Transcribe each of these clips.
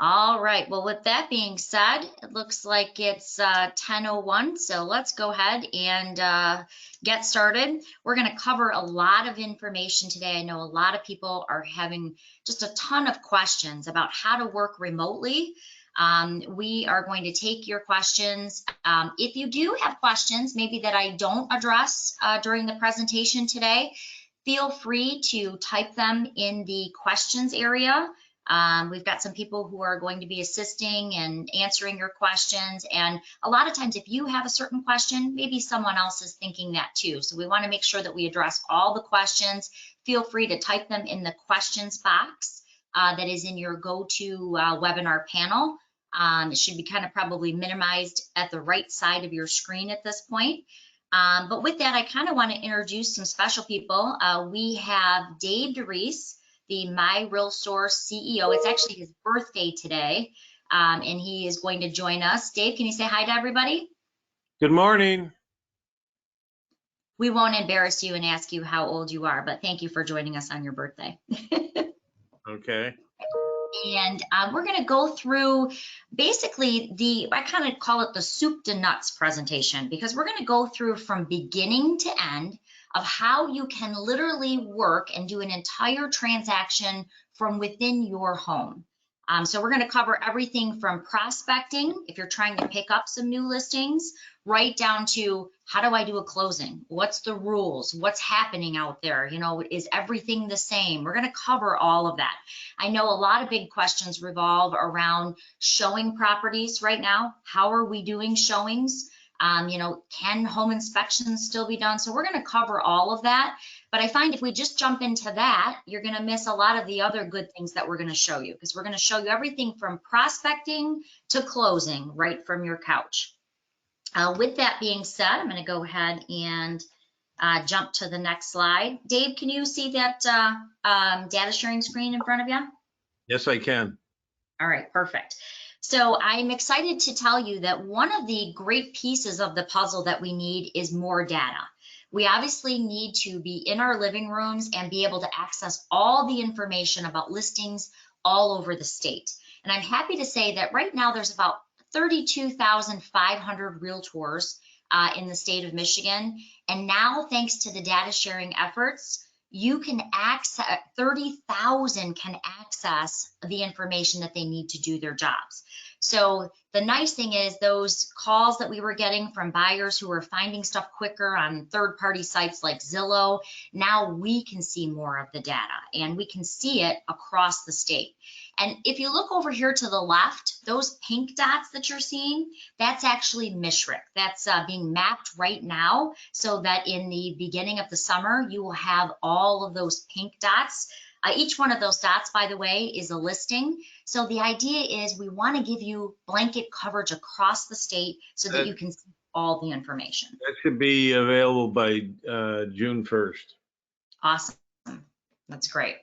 All right. Well, with that being said, it looks like it's 10:01. So let's go ahead and get started. We're going to cover a lot of information today. I know a lot of people are having just a ton of questions about how to work remotely. We are going to take your questions. If you do have questions, maybe that I don't address during the presentation today, feel free to type them in the questions area. We've got some people who are going to be assisting and answering your questions. And a lot of times, if you have a certain question, maybe someone else is thinking that too. So we want to make sure that we address all the questions. Feel free to type them in the questions box that is in your go-to webinar panel. It should be kind of probably minimized at the right side of your screen at this point. But with that, I kind of want to introduce some special people. We have Dave DeReese, the MiRealSource CEO. It's actually his birthday today, and he is going to join us. Dave, can you say hi to everybody? Good morning. We won't embarrass you and ask you how old you are, but thank you for joining us on your birthday. Okay. And we're going to go through basically I kind of call it the soup to nuts presentation, because we're going to go through from beginning to end of how you can literally work and do an entire transaction from within your home. So we're going to cover everything from prospecting, if you're trying to pick up some new listings, right down to how do I do a closing? What's the rules? What's happening out there? You know, is everything the same? We're going to cover all of that. I know a lot of big questions revolve around showing properties right now. How are we doing showings? You know, can home inspections still be done? So we're going to cover all of that. But I find if we just jump into that, you're going to miss a lot of the other good things that we're going to show you, because we're going to show you everything from prospecting to closing right from your couch. With that being said, I'm going to go ahead and jump to the next slide. Dave, can you see that data sharing screen in front of you? Yes, I can. All right, perfect. So I'm excited to tell you that one of the great pieces of the puzzle that we need is more data. We obviously need to be in our living rooms and be able to access all the information about listings all over the state. And I'm happy to say that right now there's about 32,500 realtors in the state of Michigan. And now, thanks to the data sharing efforts, you can access, 30,000 can access the information that they need to do their jobs. So the nice thing is those calls that we were getting from buyers who were finding stuff quicker on third-party sites like Zillow, now we can see more of the data and we can see it across the state. And if you look over here to the left, those pink dots that you're seeing, that's actually MISRIC. That's being mapped right now, so that in the beginning of the summer, you will have all of those pink dots. Each one of those dots, by the way, is a listing. So the idea is we want to give you blanket coverage across the state so that you can see all the information. That should be available by June 1st. Awesome. That's great.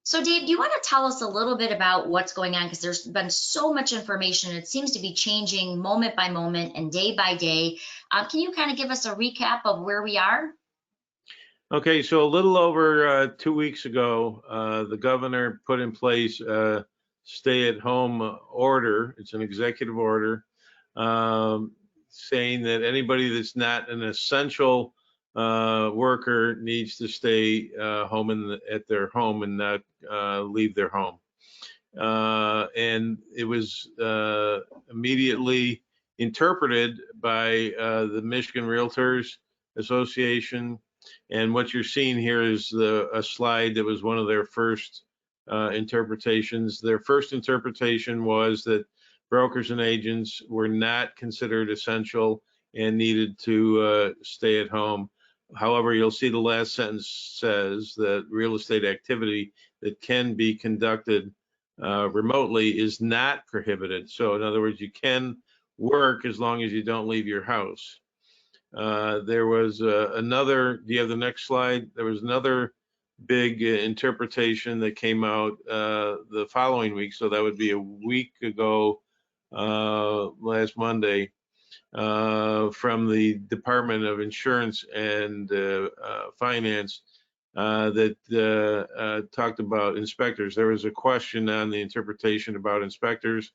So Dave, do you want to tell us a little bit about what's going on? Because there's been so much information. It seems to be changing moment by moment and day by day. Can you kind of give us a recap of where we are? Okay, so a little over 2 weeks ago, the governor put in place a stay-at-home order. It's an executive order saying that anybody that's not an essential worker needs to stay home at their home and not leave their home. And it was immediately interpreted by the Michigan Realtors Association. And what you're seeing here is a slide that was one of their first interpretations. Their first interpretation was that brokers and agents were not considered essential and needed to stay at home. However, you'll see the last sentence says that real estate activity that can be conducted remotely is not prohibited. So in other words, you can work as long as you don't leave your house. There was another, do you have the next slide? There was another big interpretation that came out the following week. So that would be a week ago, last Monday, from the Department of Insurance and Finance, that talked about inspectors. There was a question on the interpretation about inspectors.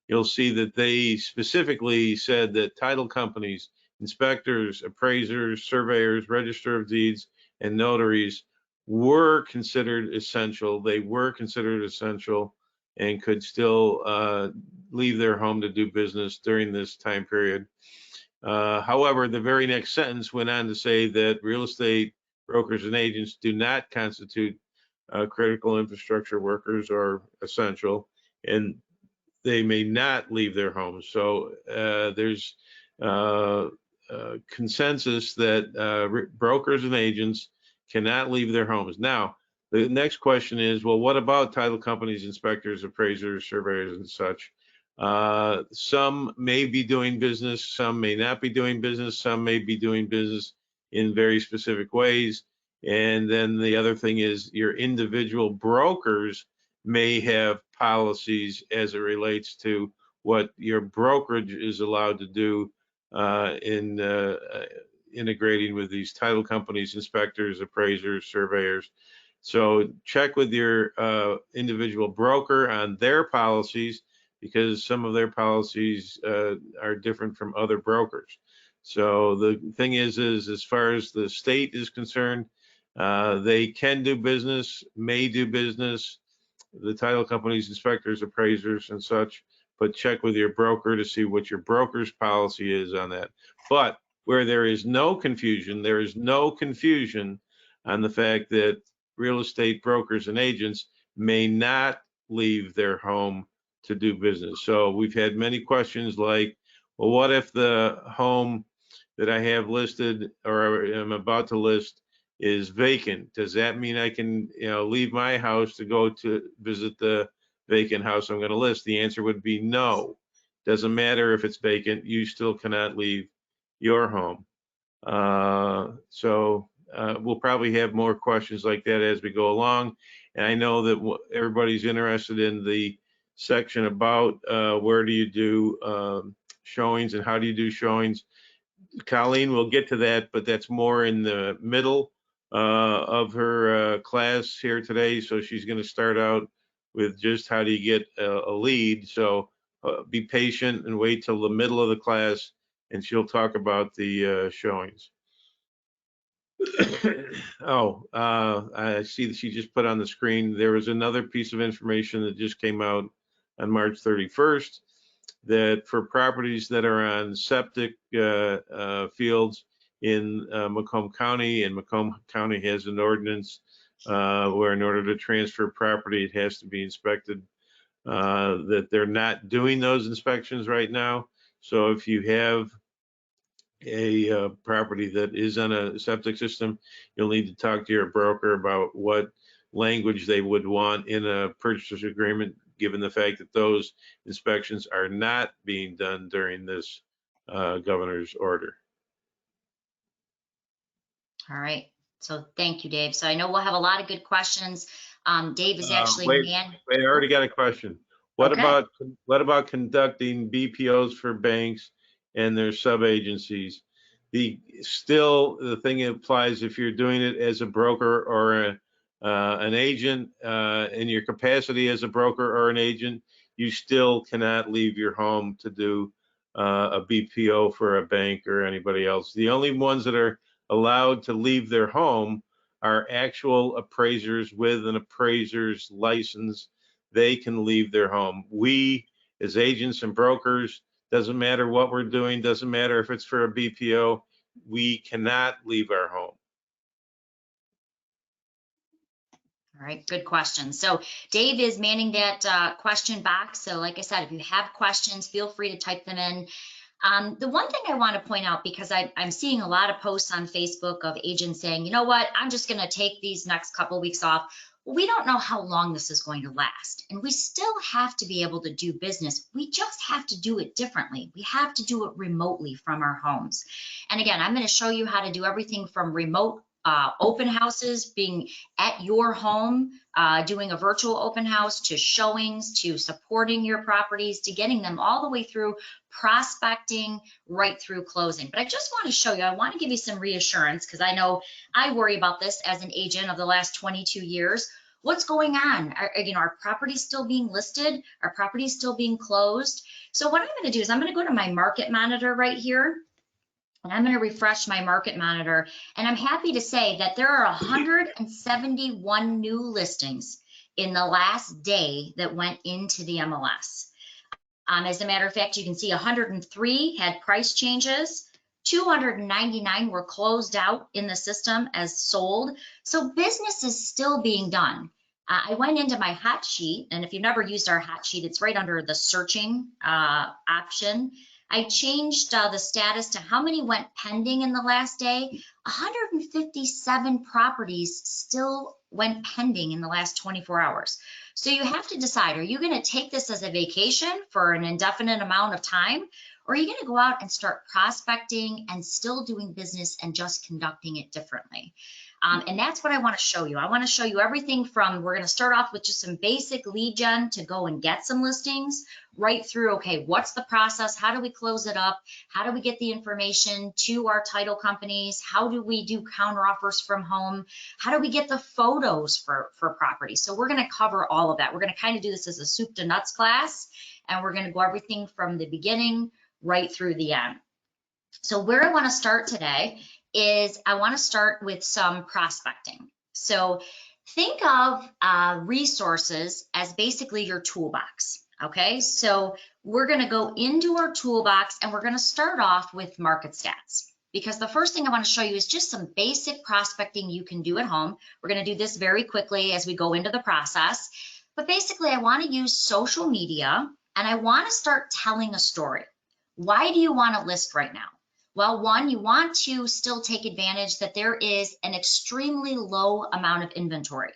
You'll see that they specifically said that title companies, inspectors, appraisers, surveyors, register of deeds, and notaries were considered essential. They were considered essential and could still leave their home to do business during this time period. However, the very next sentence went on to say that real estate brokers and agents do not constitute critical infrastructure workers or essential, and they may not leave their homes. So there's consensus that brokers and agents cannot leave their homes. Now, the next question is, well, what about title companies, inspectors, appraisers, surveyors, and such? Some may be doing business, some may not be doing business, some may be doing business in very specific ways. And then the other thing is your individual brokers may have policies as it relates to what your brokerage is allowed to do in integrating with these title companies, inspectors, appraisers, surveyors. So check with your individual broker on their policies, because some of their policies are different from other brokers. So the thing is as far as the state is concerned, they can do business, may do business, the title companies, inspectors, appraisers, and such, but check with your broker to see what your broker's policy is on that. But where there is no confusion, there is no confusion on the fact that real estate brokers and agents may not leave their home to do business. So we've had many questions like, well, what if the home that I have listed or am about to list is vacant? Does that mean I can, leave my house to go to visit the vacant house I'm going to list? The answer would be no. Doesn't matter if it's vacant, you still cannot leave your home. So we'll probably have more questions like that as we go along. And I know that everybody's interested in the section about where do you do showings and how do you do showings. Colleen will get to that, but that's more in the middle of her class here today. So she's going to start out with just how do you get a lead. So be patient and wait till the middle of the class, and she'll talk about the showings. I see that she just put on the screen. There was another piece of information that just came out on March 31st, that for properties that are on septic fields in Macomb County, and Macomb County has an ordinance where in order to transfer property, it has to be inspected, that they're not doing those inspections right now. So if you have a property that is on a septic system, you'll need to talk to your broker about what language they would want in a purchase agreement, given the fact that those inspections are not being done during this governor's order. All right. So thank you, Dave. So I know we'll have a lot of good questions. Dave is actually Wait, I already got a question. What about conducting BPOs for banks and their sub-agencies? The thing applies if you're doing it as a broker or an agent, in your capacity as a broker or an agent, you still cannot leave your home to do a BPO for a bank or anybody else. The only ones that are allowed to leave their home are actual appraisers with an appraiser's license. They can leave their home. We, as agents and brokers, doesn't matter what we're doing, doesn't matter if it's for a BPO, we cannot leave our home. All right, good question. So Dave is manning that question box. So like I said, if you have questions, feel free to type them in. The one thing I want to point out, because I'm seeing a lot of posts on Facebook of agents saying, you know what, I'm just going to take these next couple of weeks off. Well, we don't know how long this is going to last, and we still have to be able to do business. We just have to do it differently. We have to do it remotely from our homes. And again, I'm going to show you how to do everything from remote open houses, being at your home, doing a virtual open house, to showings, to supporting your properties, to getting them all the way through prospecting, right through closing. But I just want to show you, I want to give you some reassurance, because I know I worry about this as an agent of the last 22 years. What's going on? Are properties still being listed? Are properties still being closed? So what I'm going to do is I'm going to go to my market monitor right here, and I'm going to refresh my market monitor, and I'm happy to say that there are 171 new listings in the last day that went into the MLS. As a matter of fact, you can see 103 had price changes, 299 were closed out in the system as sold. So business is still being done. I went into my hot sheet, and if you've never used our hot sheet, it's right under the searching option. I changed the status to how many went pending in the last day. 157 properties still went pending in the last 24 hours. So you have to decide, are you going to take this as a vacation for an indefinite amount of time? Or are you going to go out and start prospecting and still doing business and just conducting it differently? And that's what I want to show you. I want to show you everything from, we're going to start off with just some basic lead gen to go and get some listings, right through, okay, what's the process? How do we close it up? How do we get the information to our title companies? How do we do counter offers from home? How do we get the photos for properties? So we're going to cover all of that. We're going to kind of do this as a soup to nuts class, and we're going to go everything from the beginning right through the end. So where I want to start today is I want to start with some prospecting. So think of resources as basically your toolbox. Okay, so we're going to go into our toolbox, and we're going to start off with market stats, because the first thing I want to show you is just some basic prospecting you can do at home. We're going to do this very quickly as we go into the process. But basically, I want to use social media, and I want to start telling a story. Why do you want to list right now? Well, one, you want to still take advantage that there is an extremely low amount of inventory.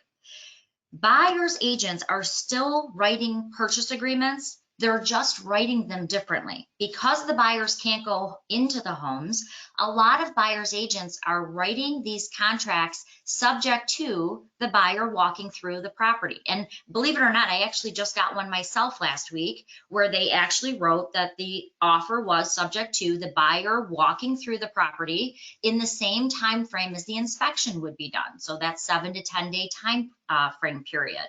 Buyers agents are still writing purchase agreements. They're just writing them differently. Because the buyers can't go into the homes, a lot of buyers agents are writing these contracts subject to the buyer walking through the property. And believe it or not, I actually just got one myself last week where they actually wrote that the offer was subject to the buyer walking through the property in the same time frame as the inspection would be done. So that's 7 to 10 day time frame period.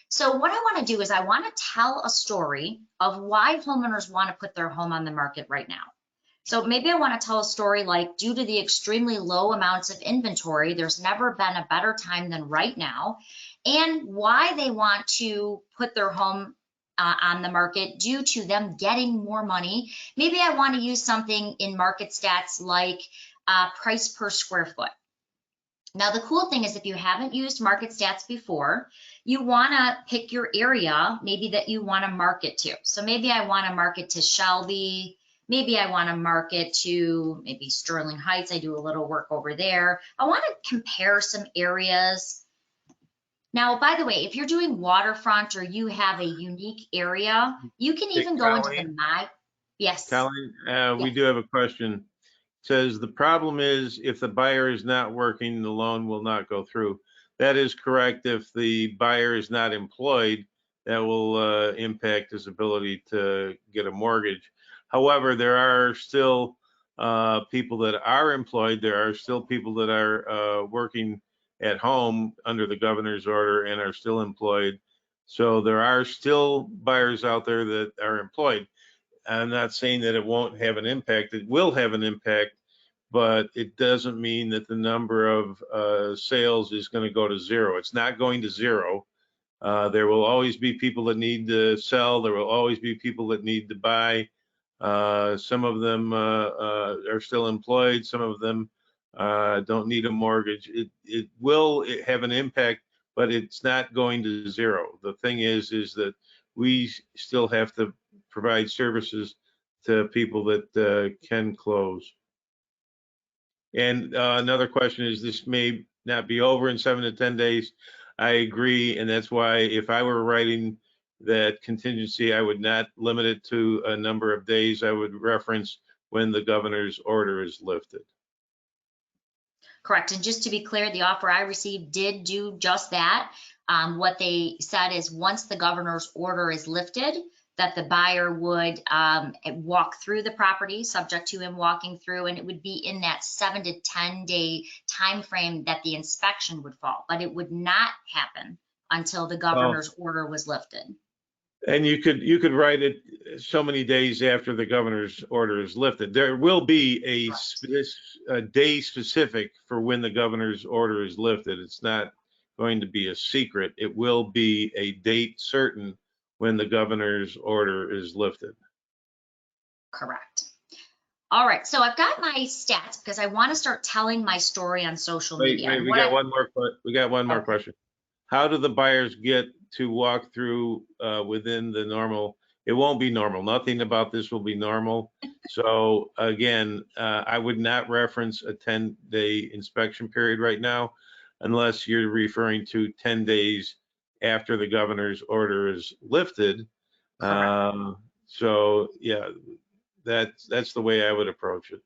So what I want to do is I want to tell a story of why homeowners want to put their home on the market right now. So maybe I want to tell a story like, due to the extremely low amounts of inventory, there's never been a better time than right now, and why they want to put their home on the market due to them getting more money. Maybe I want to use something in market stats like price per square foot. Now, the cool thing is, if you haven't used market stats before, you want to pick your area maybe that you want to market to. So maybe I want to market to Shelby. Maybe I want to market to maybe Sterling Heights. I do a little work over there. I want to compare some areas. Now, by the way, if you're doing waterfront or you have a unique area, you can even go into the My. Yes. Colleen, we Yes. do have a question. Says the problem is if the buyer is not working, the loan will not go through. That is correct. If the buyer is not employed, that will impact his ability to get a mortgage. However, there are still people that are employed. There are still people that are working at home under the governor's order and are still employed. So there are still buyers out there that are employed. I'm not saying that it won't have an impact. It will have an impact, but it doesn't mean that the number of sales is going to go to zero. It's not going to zero. There will always be people that need to sell. There will always be people that need to buy. Some of them are still employed. Some of them don't need a mortgage. It will have an impact, but it's not going to zero. The thing is that we still have to provide services to people that can close. And another question is, this may not be over in 7 to 10 days. I agree, and that's why if I were writing that contingency, I would not limit it to a number of days. I would reference when the governor's order is lifted. Correct. And just to be clear, the offer I received did do just that. What they said is once the governor's order is lifted, that the buyer would walk through the property, subject to him walking through, and it would be in that 7 to 10 day time frame that the inspection would fall, but it would not happen until the governor's order was lifted. And you could write it so many days after the governor's order is lifted. There will be a day specific for when the governor's order is lifted. It's not going to be a secret. It will be a date certain when the governor's order is lifted. Correct. All right, so I've got my stats because I want to start telling my story on social media. Wait, we got one more question. How do the buyers get to walk through within the normal? It won't be normal. Nothing about this will be normal. So again, I would not reference a 10-day inspection period right now, unless you're referring to 10 days after the governor's order is lifted. So yeah, that's the way I would approach it.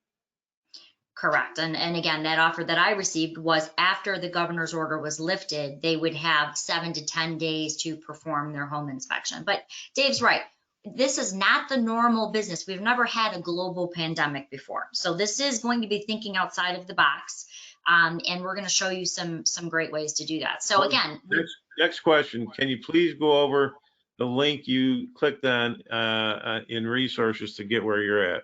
Correct. And again, that offer that I received was after the governor's order was lifted, they would have 7 to 10 days to perform their home inspection. But Dave's right. This is not the normal business. We've never had a global pandemic before. So this is going to be thinking outside of the box. And we're going to show you some great ways to do that. So again, next question. Can you please go over the link you clicked on in resources to get where you're at?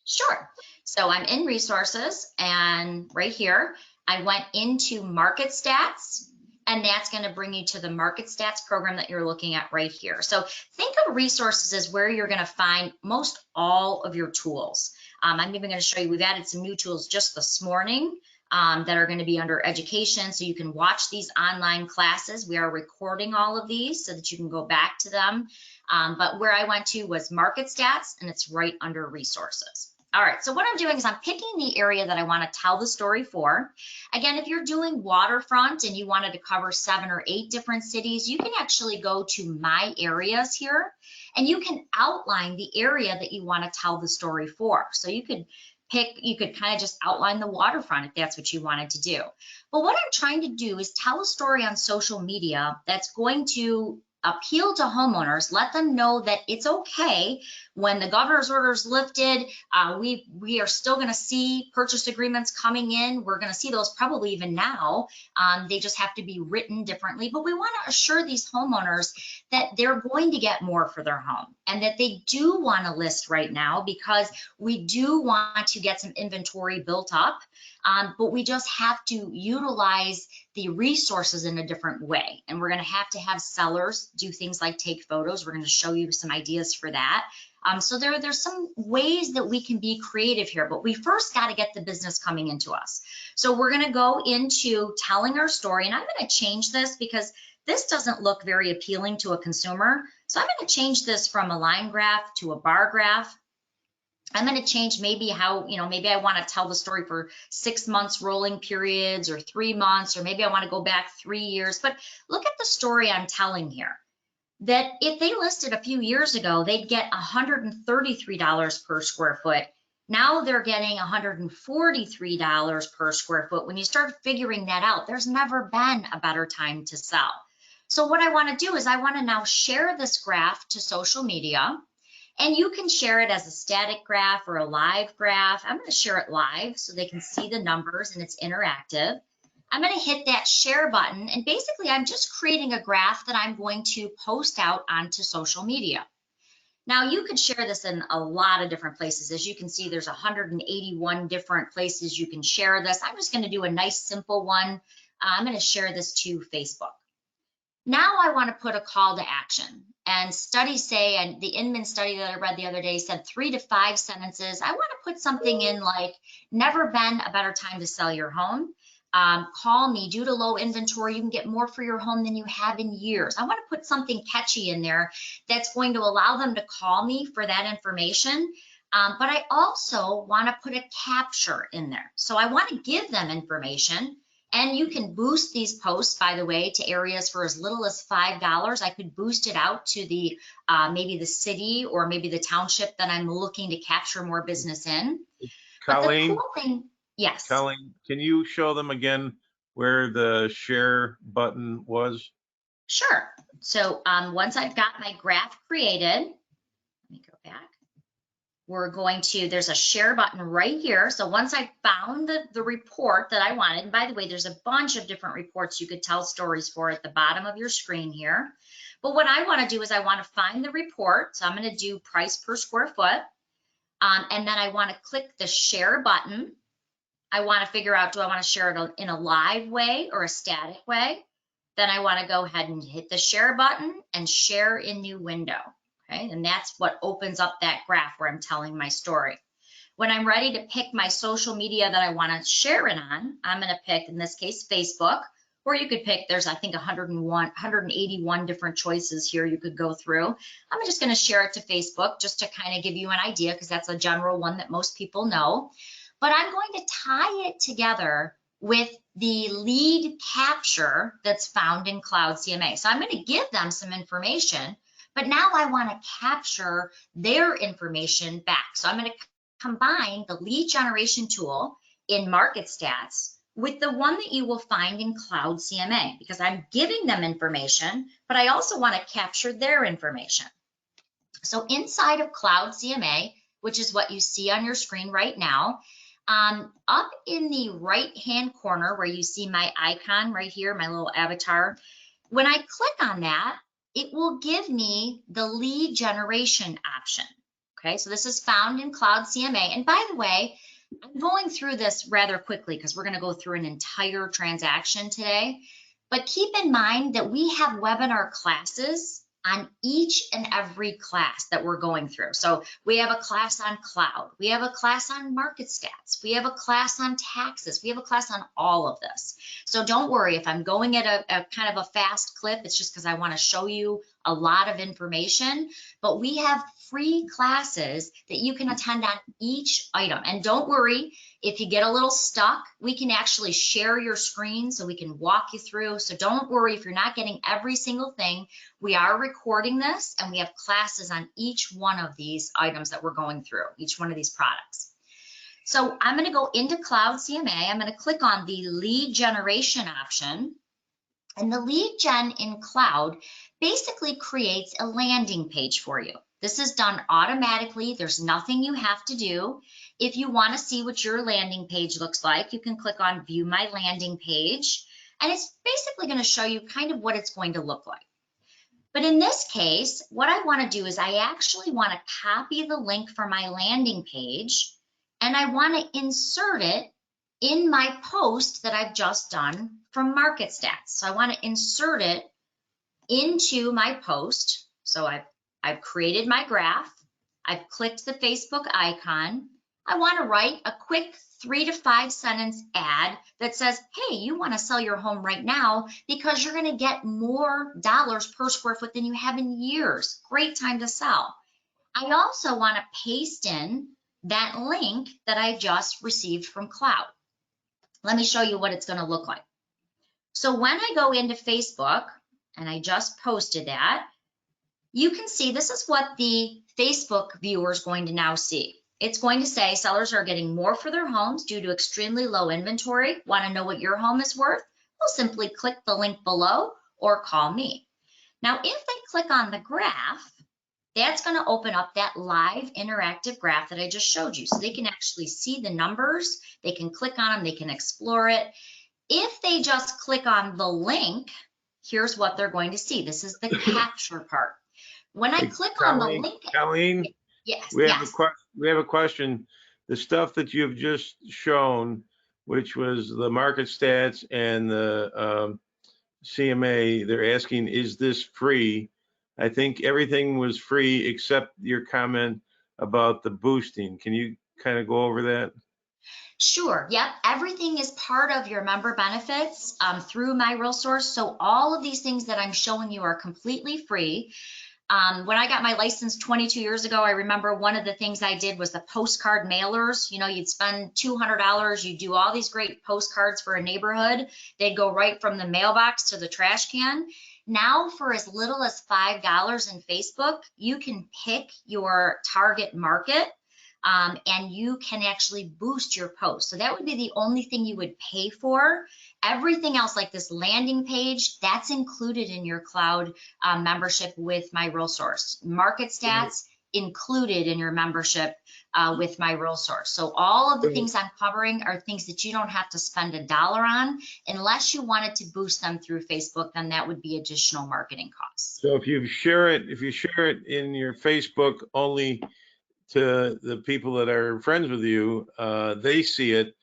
Sure. So I'm in resources, and right here, I went into market stats, and that's going to bring you to the market stats program that you're looking at right here. So think of resources as where you're going to find most all of your tools. I'm even going to show you, we've added some new tools just this morning that are going to be under education. So you can watch these online classes. We are recording all of these so that you can go back to them. But where I went to was market stats, and it's right under resources. All right, so what I'm doing is I'm picking the area that I want to tell the story for. Again, if you're doing waterfront and you wanted to cover 7 or 8 different cities, you can actually go to My Areas here, and you can outline the area that you want to tell the story for. So you could kind of just outline the waterfront if that's what you wanted to do. But what I'm trying to do is tell a story on social media that's going to appeal to homeowners, let them know that it's okay when the governor's order is lifted. We are still going to see purchase agreements coming in. We're going to see those probably even now. They just have to be written differently. But we want to assure these homeowners that they're going to get more for their home and that they do want to list right now because we do want to get some inventory built up. But we just have to utilize the resources in a different way. And we're going to have sellers do things like take photos. We're going to show you some ideas for that. So there's some ways that we can be creative here, but we first got to get the business coming into us. So we're going to go into telling our story, and I'm going to change this because this doesn't look very appealing to a consumer. So I'm going to change this from a line graph to a bar graph. I'm going to change maybe how, maybe I want to tell the story for 6 months rolling periods or 3 months, or maybe I want to go back 3 years. But look at the story I'm telling here. That if they listed a few years ago, they'd get $133 per square foot. Now they're getting $143 per square foot. When you start figuring that out, there's never been a better time to sell. So what I want to do is I want to now share this graph to social media. And you can share it as a static graph or a live graph. I'm going to share it live so they can see the numbers and it's interactive. I'm going to hit that share button, and basically I'm just creating a graph that I'm going to post out onto social media. Now you could share this in a lot of different places. As you can see, there's 181 different places you can share this. I'm just going to do a nice simple one. I'm going to share this to Facebook. Now I want to put a call to action. And studies say, and the Inman study that I read the other day said 3 to 5 sentences. I want to put something in like, never been a better time to sell your home. Call me. Due to low inventory, you can get more for your home than you have in years. I want to put something catchy in there that's going to allow them to call me for that information. But I also want to put a capture in there. So I want to give them information. And you can boost these posts, by the way, to areas for as little as $5. I could boost it out to the maybe the city or maybe the township that I'm looking to capture more business in. Colleen, but the cool thing, Yes, Colleen, can you show them again where the share button was? sure. So once I've got my graph created, let me go back. We're going to, there's a share button right here. So once I found the report that I wanted, and by the way, there's a bunch of different reports you could tell stories for at the bottom of your screen here. But what I want to do is I want to find the report. So I'm going to do price per square foot. And then I want to click the share button. I want to figure out, do I want to share it in a live way or a static way? Then I want to go ahead and hit the share button and share in new window. Okay, and that's what opens up that graph where I'm telling my story. When I'm ready to pick my social media that I want to share it on, I'm going to pick, in this case, Facebook, or you could pick, there's I think 181 different choices here you could go through. I'm just going to share it to Facebook just to kind of give you an idea, because that's a general one that most people know. But I'm going to tie it together with the lead capture that's found in Cloud CMA. So I'm going to give them some information, but now I want to capture their information back. So I'm going to combine the lead generation tool in Market Stats with the one that you will find in Cloud CMA, because I'm giving them information, but I also want to capture their information. So inside of Cloud CMA, which is what you see on your screen right now, up in the right-hand corner where you see my icon right here, my little avatar, when I click on that, it will give me the lead generation option. Okay, so this is found in Cloud CMA. And by the way, I'm going through this rather quickly because we're going to go through an entire transaction today. But keep in mind that we have webinar classes on each and every class that we're going through. So we have a class on cloud, we have a class on market stats, we have a class on taxes, we have a class on all of this. So don't worry if I'm going at a kind of a fast clip, it's just because I want to show you a lot of information. But we have free classes that you can attend on each item. And don't worry, if you get a little stuck, we can actually share your screen so we can walk you through. So don't worry if you're not getting every single thing. We are recording this and we have classes on each one of these items that we're going through, each one of these products. So I'm going to go into Cloud CMA. I'm going to click on the lead generation option. And the lead gen in Cloud basically creates a landing page for you. This is done automatically. There's nothing you have to do. If you want to see what your landing page looks like, you can click on View My Landing Page, and it's basically going to show you kind of what it's going to look like. But in this case, what I want to do is I actually want to copy the link for my landing page, and I want to insert it in my post that I've just done from Market Stats. So I want to insert it into my post. So I've created my graph. I've clicked the Facebook icon. I want to write a quick 3 to 5 sentence ad that says, hey, you want to sell your home right now because you're going to get more dollars per square foot than you have in years. Great time to sell. I also want to paste in that link that I just received from Cloud. Let me show you what it's going to look like. So when I go into Facebook, and I just posted that, you can see this is what the Facebook viewer is going to now see. It's going to say sellers are getting more for their homes due to extremely low inventory. Want to know what your home is worth? Well, simply click the link below or call me. Now, if they click on the graph, that's going to open up that live interactive graph that I just showed you. So they can actually see the numbers, they can click on them, they can explore it. If they just click on the link, here's what they're going to see. This is the capture part. When I click on the link, Colleen, yes, we have yes. we have a question. The stuff that you've just shown, which was the market stats and the CMA, they're asking, is this free? I think everything was free except your comment about the boosting. Can you kind of go over that? Sure. Yep. Everything is part of your member benefits through MiRealSource. So all of these things that I'm showing you are completely free. When I got my license 22 years ago, I remember one of the things I did was the postcard mailers. You know, you'd spend $200, you'd do all these great postcards for a neighborhood. They'd go right from the mailbox to the trash can. Now, for as little as $5 in Facebook, you can pick your target market. and you can actually boost your post. So that would be the only thing you would pay for. Everything else, like this landing page, that's included in your cloud membership with MiRealSource. Market stats included in your membership with MiRealSource. So all of the things I'm covering are things that you don't have to spend $1 on unless you wanted to boost them through Facebook. Then that would be additional marketing costs. So if you share it in your Facebook only to the people that are friends with you, they see it.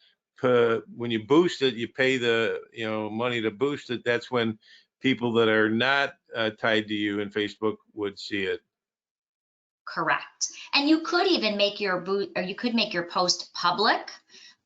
When you boost it, you pay the money to boost it. That's when people that are not tied to you in Facebook would see it. Correct. And you could even make your post public,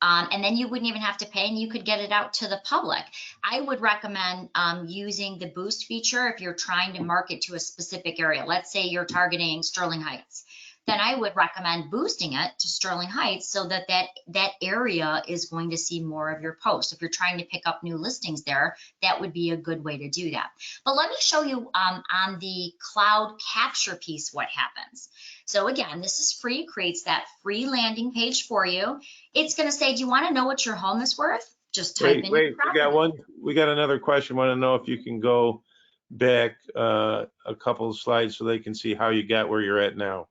and then you wouldn't even have to pay, and you could get it out to the public. I would recommend using the boost feature if you're trying to market to a specific area. Let's say you're targeting Sterling Heights. Then I would recommend boosting it to Sterling Heights so that that area is going to see more of your posts. If you're trying to pick up new listings there, that would be a good way to do that. But let me show you on the cloud capture piece what happens. So again, this is free, creates that free landing page for you. It's going to say, do you want to know what your home is worth? Just type in your property. We got another question. Want to know if you can go back a couple of slides so they can see how you got where you're at now.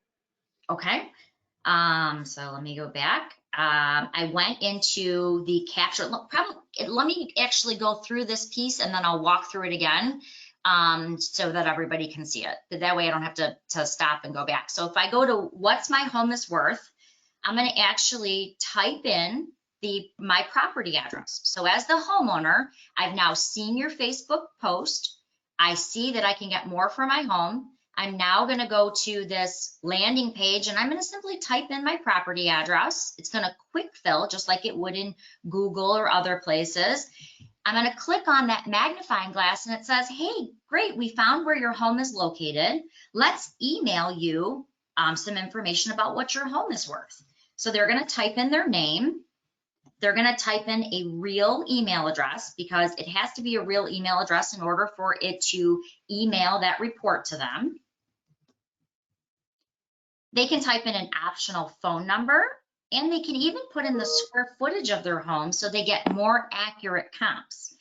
Okay, so let me go back. I went into the capture. Let me actually go through this piece and then I'll walk through it again so that everybody can see it. That way I don't have to stop and go back. So if I go to what's my home is worth, I'm going to actually type in my property address. So as the homeowner, I've now seen your Facebook post. I see that I can get more for my home. I'm now going to go to this landing page and I'm going to simply type in my property address. It's going to quick fill just like it would in Google or other places. I'm going to click on that magnifying glass and it says, hey, great, we found where your home is located. Let's email you some information about what your home is worth. So they're going to type in their name. They're going to type in a real email address because it has to be a real email address in order for it to email that report to them. They can type in an optional phone number, and they can even put in the square footage of their home so they get more accurate comps.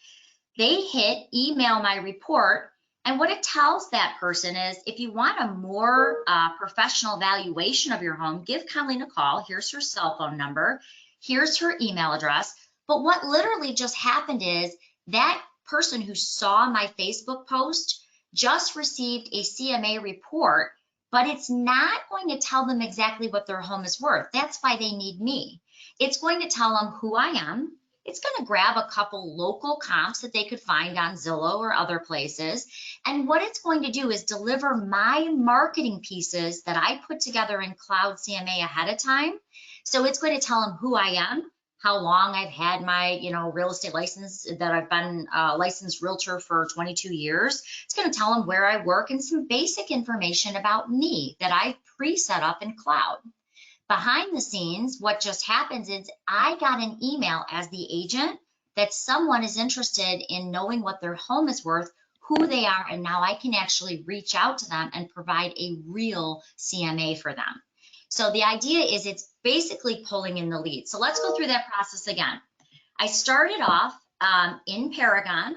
They hit email my report, and what it tells that person is if you want a more professional valuation of your home, give Colleen a call. Here's her cell phone number. Here's her email address. But what literally just happened is that person who saw my Facebook post just received a CMA report, but it's not going to tell them exactly what their home is worth. That's why they need me. It's going to tell them who I am. It's going to grab a couple local comps that they could find on Zillow or other places. And what it's going to do is deliver my marketing pieces that I put together in Cloud CMA ahead of time. So it's going to tell them who I am, how long I've had my, real estate license, that I've been a licensed realtor for 22 years. It's going to tell them where I work and some basic information about me that I've pre-set up in Cloud. Behind the scenes, what just happens is I got an email as the agent that someone is interested in knowing what their home is worth, who they are, and now I can actually reach out to them and provide a real CMA for them. So the idea is it's basically pulling in the lead. So let's go through that process again. I started off in Paragon.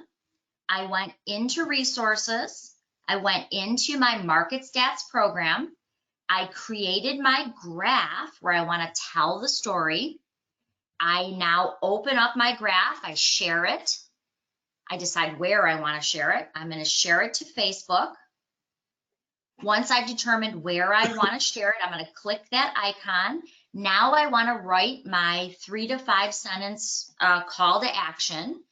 I went into resources. I went into my market stats program. I created my graph where I want to tell the story. I now open up my graph. I share it. I decide where I want to share it. I'm going to share it to Facebook. Once I've determined where I want to share it, I'm going to click that icon. Now I want to write my 3 to 5 sentence call to action.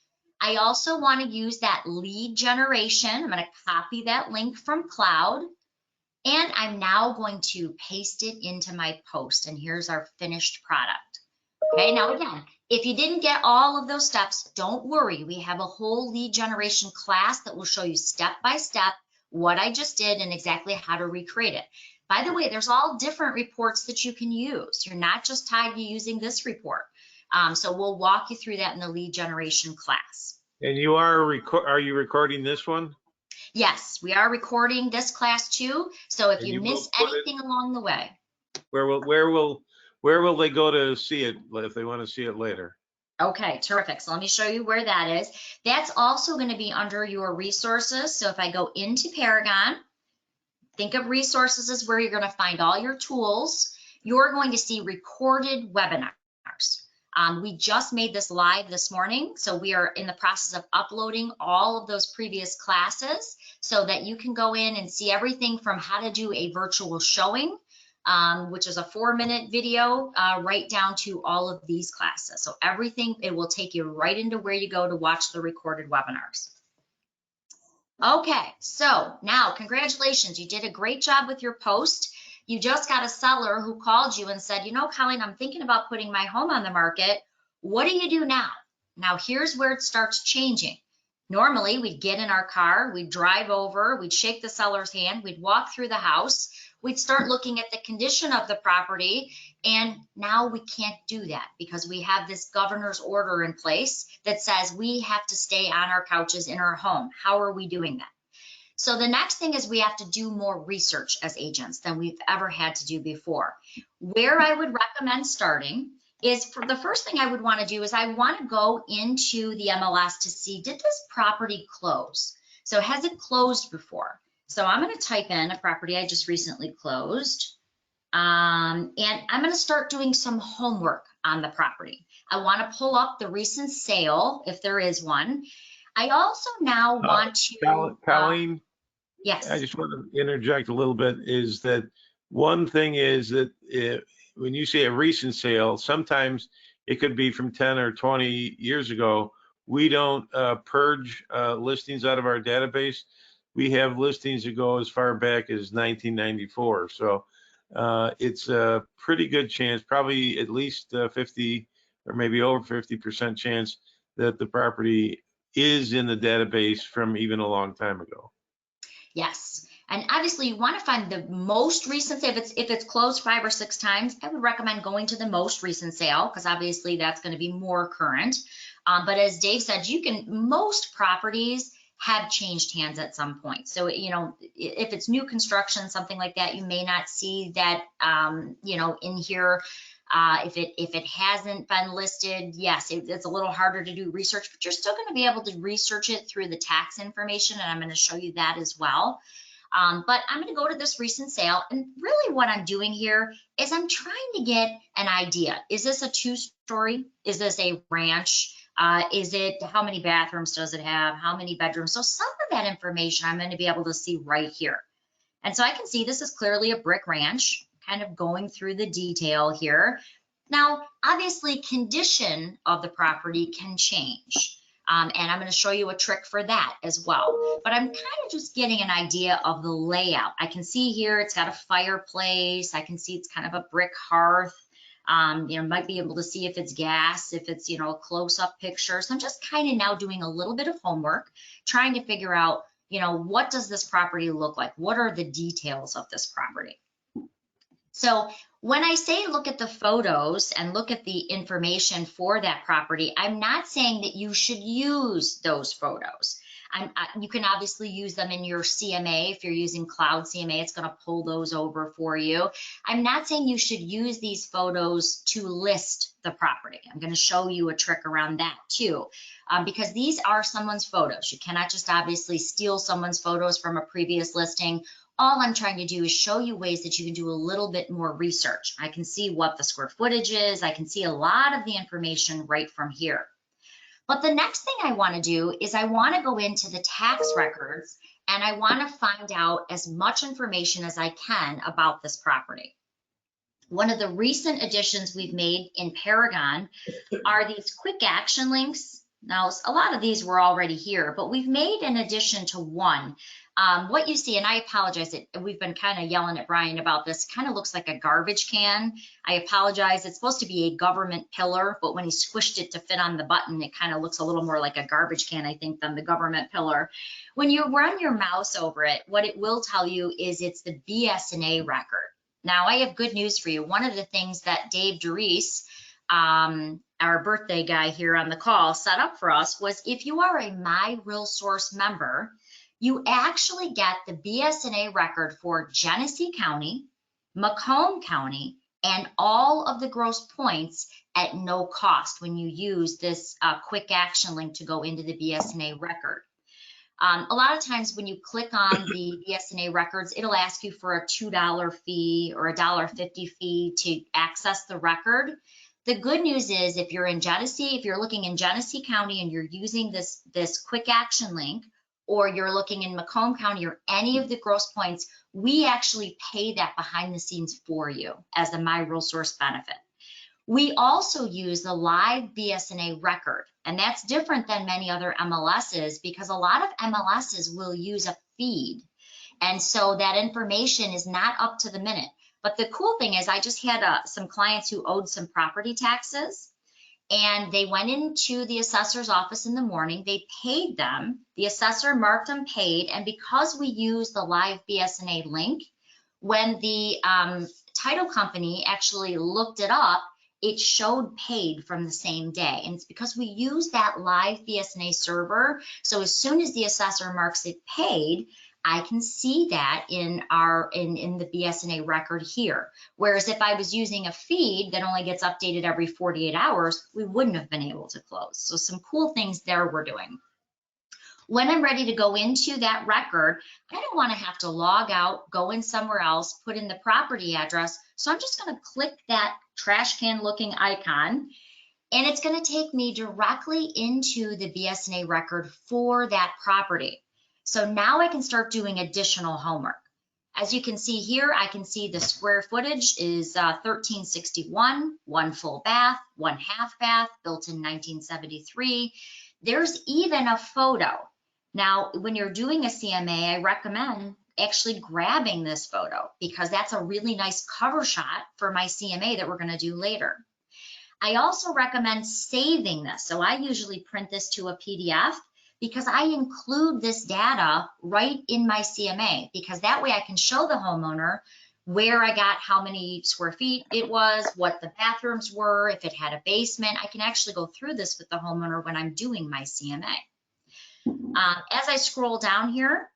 I also want to use that lead generation. I'm going to copy that link from Cloud. And I'm now going to paste it into my post. And here's our finished product. Okay, now again, if you didn't get all of those steps, don't worry. We have a whole lead generation class that will show you step by step what I just did and exactly how to recreate it. By the way, there's all different reports that you can use. You're not just tied to using this report. So we'll walk you through that in the lead generation class. And you are you recording this one? Yes, we are recording this class too. So if you miss anything along the way. Where will Where will they go to see it if they want to see it later? Okay, terrific. So let me show you where that is. That's also going to be under your resources. So if I go into Paragon, think of resources as where you're going to find all your tools. You're going to see recorded webinars. We just made this live this morning, so we are in the process of uploading all of those previous classes so that you can go in and see everything from how to do a virtual showing, which is a 4-minute video, right down to all of these classes. So everything, it will take you right into where you go to watch the recorded webinars. Okay, so now congratulations, you did a great job with your post. You just got a seller who called you and said, you know, Colleen, I'm thinking about putting my home on the market. What do you do now? Now here's where it starts changing. Normally we'd get in our car, we'd drive over, we'd shake the seller's hand, we'd walk through the house, we'd start looking at the condition of the property, and now we can't do that because we have this governor's order in place that says we have to stay on our couches in our home. How are we doing that? So the next thing is we have to do more research as agents than we've ever had to do before. Where I would recommend starting is, for the first thing I would want to do is I want to go into the MLS to see, did this property close? So has it closed before? So I'm going to type in a property I just recently closed. And I'm going to start doing some homework on the property. I want to pull up the recent sale, if there is one. I also now want to, Colleen, yes. I just want to interject a little bit, is that one thing is that when you say a recent sale, sometimes it could be from 10 or 20 years ago. We don't purge listings out of our database. We have listings that go as far back as 1994. So it's a pretty good chance, probably at least 50 or maybe over 50% chance that the property is in the database from even a long time ago. Yes, and obviously you want to find the most recent. If it's closed 5 or 6 times, I would recommend going to the most recent sale because obviously that's going to be more current. But as Dave said, most properties have changed hands at some point. So, you know, if it's new construction, something like that, you may not see that, you know, in here. If it hasn't been listed, yes, it's a little harder to do research, but you're still going to be able to research it through the tax information, and I'm going to show you that as well. But I'm going to go to this recent sale, and really what I'm doing here is I'm trying to get an idea. Is this a 2-story? Is this a ranch? Is it, how many bathrooms does it have? How many bedrooms? So some of that information I'm going to be able to see right here. And so I can see this is clearly a brick ranch, kind of going through the detail here. Now, obviously, condition of the property can change. And I'm going to show you a trick for that as well. But I'm kind of just getting an idea of the layout. I can see here it's got a fireplace. I can see it's kind of a brick hearth. You know, might be able to see if it's gas, if it's, you know, a close-up picture. So I'm just kind of now doing a little bit of homework, trying to figure out, you know, what does this property look like? What are the details of this property? So when I say look at the photos and look at the information for that property, I'm not saying that you should use those photos. You can obviously use them in your CMA. If you're using Cloud CMA, it's going to pull those over for you. I'm not saying you should use these photos to list the property. I'm going to show you a trick around that too, because these are someone's photos. You cannot just obviously steal someone's photos from a previous listing. All I'm trying to do is show you ways that you can do a little bit more research. I can see what the square footage is. I can see a lot of the information right from here. But the next thing I want to do is I want to go into the tax records and I want to find out as much information as I can about this property. One of the recent additions we've made in Paragon are these quick action links. Now, a lot of these were already here, but we've made an addition to one. What you see, and I apologize, we've been kind of yelling at Brian about this, kind of looks like a garbage can. I apologize. It's supposed to be a government pillar, but when he squished it to fit on the button, it kind of looks a little more like a garbage can, I think, than the government pillar. When you run your mouse over it, what it will tell you is it's the BS&A record. Now, I have good news for you. One of the things that Dave DeReese, our birthday guy here on the call, set up for us was if you are a MiRealSource member, you actually get the BS&A record for Genesee County, Macomb County, and all of the gross points at no cost when you use this quick action link to go into the BS&A record. A lot of times when you click on the BS&A records, it'll ask you for a $2 fee or a $1.50 fee to access the record. The good news is if you're in Genesee, if you're looking in Genesee County and you're using this quick action link, or you're looking in Macomb County or any of the gross points, we actually pay that behind the scenes for you as a MiRealSource benefit. We also use the live BS&A record, and that's different than many other MLSs because a lot of MLSs will use a feed, and so that information is not up to the minute. But the cool thing is I just had some clients who owed some property taxes, and they went into the assessor's office in the morning, they paid them, the assessor marked them paid, and because we use the live BS&A link, when the title company actually looked it up, it showed paid from the same day. And it's because we use that live BS&A server. So as soon as the assessor marks it paid, I can see that in the BS&A record here. Whereas if I was using a feed that only gets updated every 48 hours, we wouldn't have been able to close. So some cool things there we're doing. When I'm ready to go into that record, I don't want to have to log out, go in somewhere else, put in the property address. So I'm just going to click that trash can looking icon, and it's going to take me directly into the BS&A record for that property. So now I can start doing additional homework. As you can see here, I can see the square footage is 1361, 1 full bath, 1 half bath, built in 1973. There's even a photo. Now, when you're doing a CMA, I recommend actually grabbing this photo because that's a really nice cover shot for my CMA that we're going to do later. I also recommend saving this. So I usually print this to a PDF because I include this data right in my CMA, because that way I can show the homeowner where I got, how many square feet it was, what the bathrooms were, if it had a basement. I can actually go through this with the homeowner when I'm doing my CMA. As I scroll down here,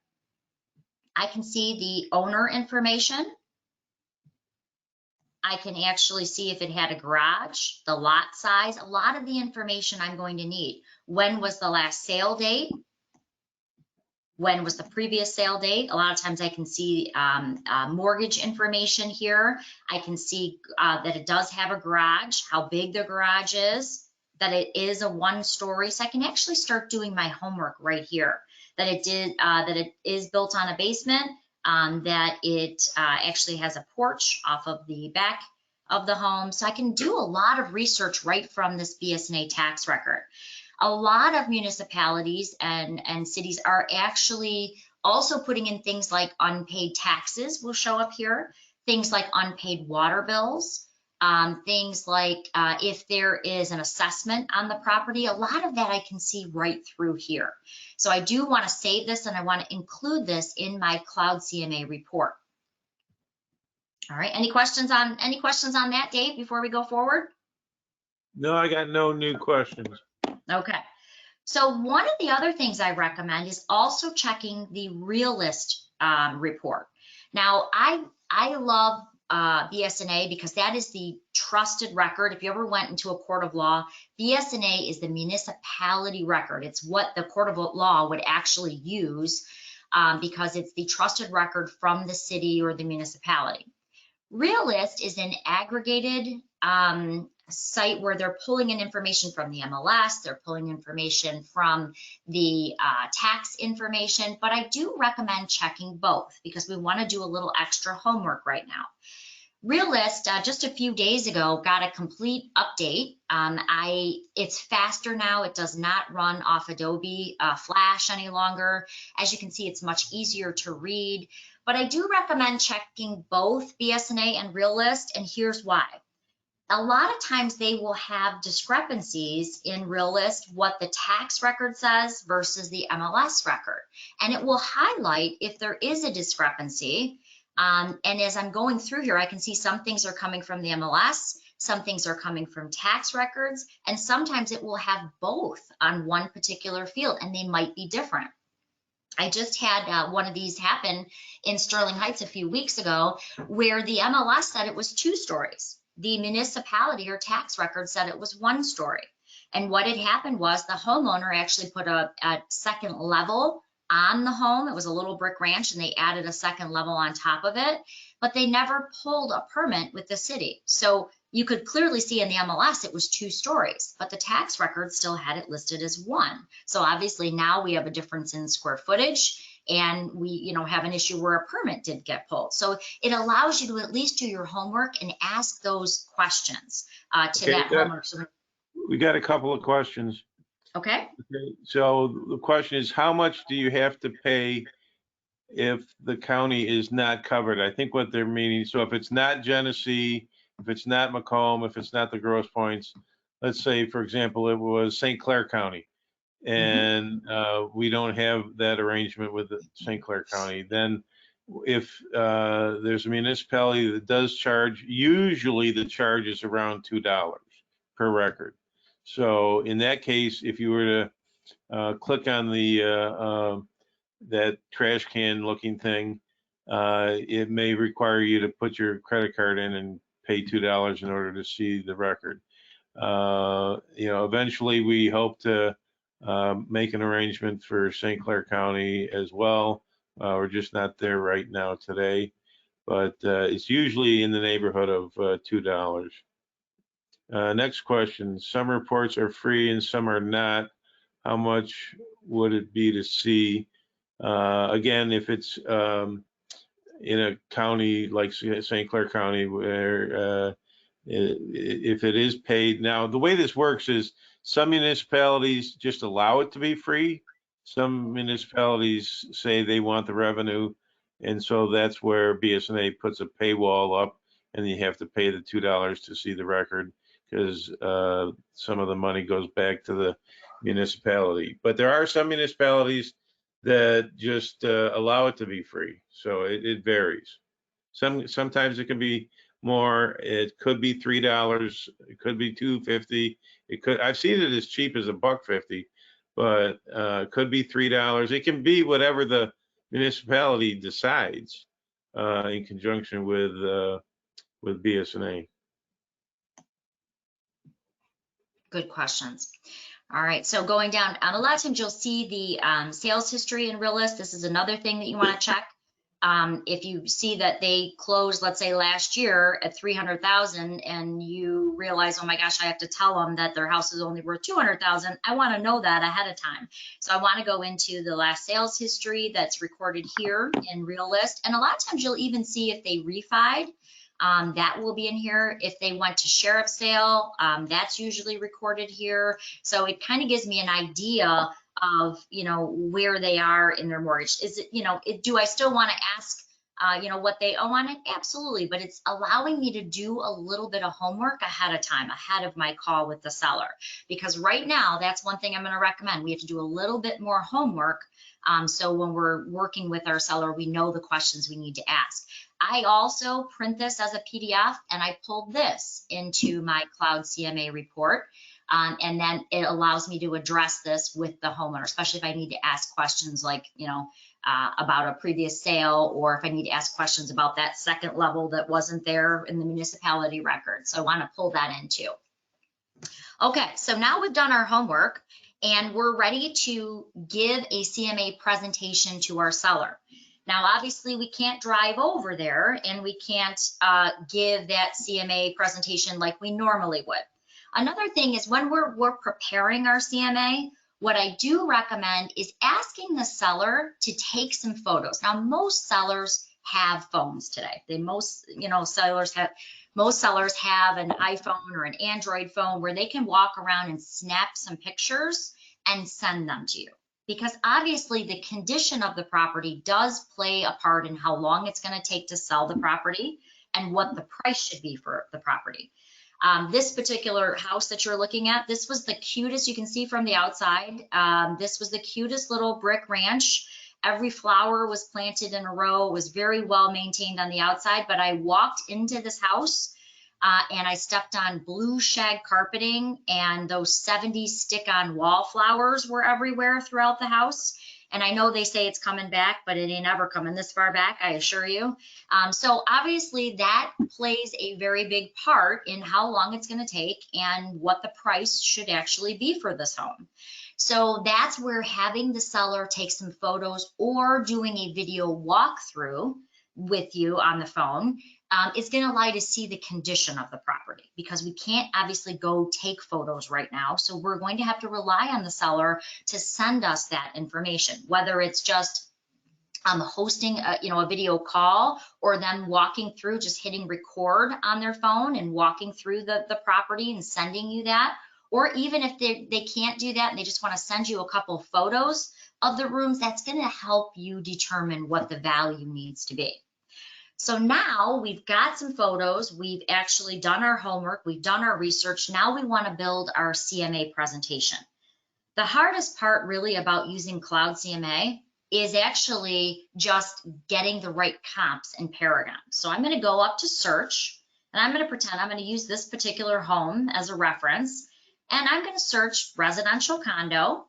I can see the owner information. I can actually see if it had a garage, the lot size, a lot of the information I'm going to need. When was the last sale date? When was the previous sale date? A lot of times I can see mortgage information here. I can see that it does have a garage, how big the garage is, that it is a 1-story. So I can actually start doing my homework right here. That it is built on a basement, that it actually has a porch off of the back of the home. So I can do a lot of research right from this BS&A tax record. A lot of municipalities and cities are actually also putting in things like unpaid taxes will show up here, things like unpaid water bills, things like if there is an assessment on the property. A lot of that I can see right through here. So I do want to save this and I want to include this in my Cloud CMA report. All right, any questions on that, Dave, before we go forward? No, I got no new questions. Okay. So one of the other things I recommend is also checking the Realist report. Now, I love BS&A because that is the trusted record. If you ever went into a court of law, BS&A is the municipality record. It's what the court of law would actually use because it's the trusted record from the city or the municipality. Realist is an aggregated site where they're pulling in information from the MLS, they're pulling information from the tax information, but I do recommend checking both because we want to do a little extra homework right now. Realist, just a few days ago, got a complete update. It's faster now. It does not run off Adobe Flash any longer. As you can see, it's much easier to read, but I do recommend checking both BS&A and Realist, and here's why. A lot of times they will have discrepancies in Realist, what the tax record says versus the MLS record. And it will highlight if there is a discrepancy. And as I'm going through here, I can see some things are coming from the MLS, some things are coming from tax records, and sometimes it will have both on one particular field, and they might be different. I just had one of these happen in Sterling Heights a few weeks ago where the MLS said it was 2 stories. the municipality or tax record said it was 1 story. And what had happened was the homeowner actually put a second level on the home. It was a little brick ranch, and they added a second level on top of it, but they never pulled a permit with the city. So you could clearly see in the MLS it was 2 stories, but the tax record still had it listed as 1. So obviously now we have a difference in square footage, and we, you know, have an issue where a permit did get pulled. So it allows you to at least do your homework and ask those questions to Okay, that homeowner. So, we got a couple of questions. okay. Okay, so the question is, how much do you have to pay if the county is not covered? I think what they're meaning, so if it's not Genesee, if it's not Macomb, if it's not the Grosse Pointes, let's say, for example, it was St. Clair County, and we don't have that arrangement with the St. Clair County, then if there's a municipality that does charge, usually the charge is around $2 per record. So in that case, if you were to click on the that trash can looking thing, it may require you to put your credit card in and pay $2 in order to see the record. You know, eventually we hope to make an arrangement for St. Clair County as well. We're just not there right now today, but it's usually in the neighborhood of $2. Next question, some reports are free and some are not. How much would it be to see? Again, if it's in a county like St. Clair County, where if it is paid. Now, the way this works is some municipalities just allow it to be free. Some municipalities say they want the revenue, and so that's where BSNA puts a paywall up, and you have to pay the $2 to see the record, because some of the money goes back to the municipality. But there are some municipalities that just allow it to be free, so it varies. Sometimes it can be more. It could be $3. It could be $2.50. It could. I've seen it as cheap as $1.50, but it could be $3. It can be whatever the municipality decides in conjunction with BSNA. Good questions. All right, so going down, a lot of times you'll see the sales history in Realist. This is another thing that you want to check. If you see that they closed, let's say last year at 300,000, and you realize, oh my gosh, I have to tell them that their house is only worth 200,000. I want to know that ahead of time. So I want to go into the last sales history that's recorded here in Realist. And a lot of times you'll even see if they refied. That will be in here. If they went to sheriff's sale, that's usually recorded here. So it kind of gives me an idea of, you know, where they are in their mortgage. Is it, you know, do I still want to ask, you know, what they owe on it? Absolutely. But it's allowing me to do a little bit of homework ahead of time, ahead of my call with the seller. Because right now, that's one thing I'm going to recommend. We have to do a little bit more homework. So when we're working with our seller, we know the questions we need to ask. I also print this as a PDF, and I pulled this into my cloud CMA report. And then it allows me to address this with the homeowner, especially if I need to ask questions like, you know, about a previous sale, or if I need to ask questions about that second level that wasn't there in the municipality record. So I want to pull that in too. Okay, so now we've done our homework and we're ready to give a CMA presentation to our seller. Now, obviously, we can't drive over there and we can't give that CMA presentation like we normally would. Another thing is when we're preparing our CMA, what I do recommend is asking the seller to take some photos. Now, most sellers have phones today. Most sellers have an iPhone or an Android phone where they can walk around and snap some pictures and send them to you. Because obviously the condition of the property does play a part in how long it's going to take to sell the property and what the price should be for the property. This particular house that you're looking at, this was the cutest, you can see from the outside, this was the cutest little brick ranch. Every flower was planted in a row. It was very well maintained on the outside, but I walked into this house and I stepped on blue shag carpeting, and those 70s stick-on wall flowers were everywhere throughout the house. And I know they say it's coming back, but it ain't ever coming this far back, I assure you. So obviously that plays a very big part in how long it's going to take and what the price should actually be for this home. So that's where having the seller take some photos or doing a video walkthrough with you on the phone is going to allow you to see the condition of the property, because we can't obviously go take photos right now. So we're going to have to rely on the seller to send us that information, whether it's just hosting a video call, or them walking through, just hitting record on their phone and walking through the property and sending you that. Or even if they can't do that and they just want to send you a couple of photos of the rooms, that's going to help you determine what the value needs to be. So now we've got some photos, we've actually done our homework, we've done our research. Now we want to build our CMA presentation. The hardest part really about using Cloud CMA is actually just getting the right comps in Paragon. So I'm going to go up to search, and I'm going to pretend I'm going to use this particular home as a reference, and I'm going to search residential condo.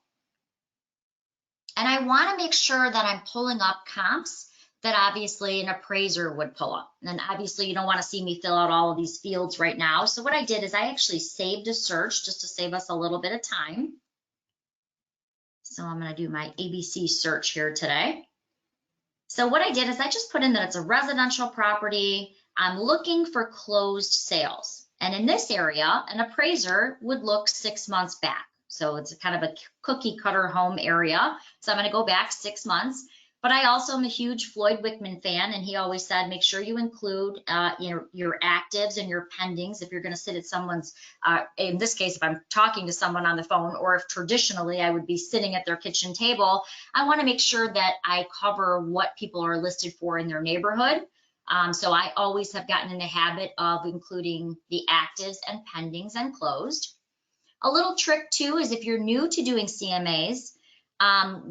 And I want to make sure that I'm pulling up comps that obviously an appraiser would pull up. And obviously you don't want to see me fill out all of these fields right now. So what I did is I actually saved a search just to save us a little bit of time. So I'm going to do my ABC search here today. So what I did is I just put in that it's a residential property. I'm looking for closed sales. And in this area, an appraiser would look 6 months back. So it's a kind of a cookie cutter home area. So I'm going to go back 6 months. But I also am a huge Floyd Wickman fan, and he always said, make sure you include your actives and your pendings if you're going to sit at someone's, in this case, if I'm talking to someone on the phone, or if traditionally I would be sitting at their kitchen table, I want to make sure that I cover what people are listed for in their neighborhood. So I always have gotten in the habit of including the actives and pendings and closed. A little trick too is if you're new to doing CMAs,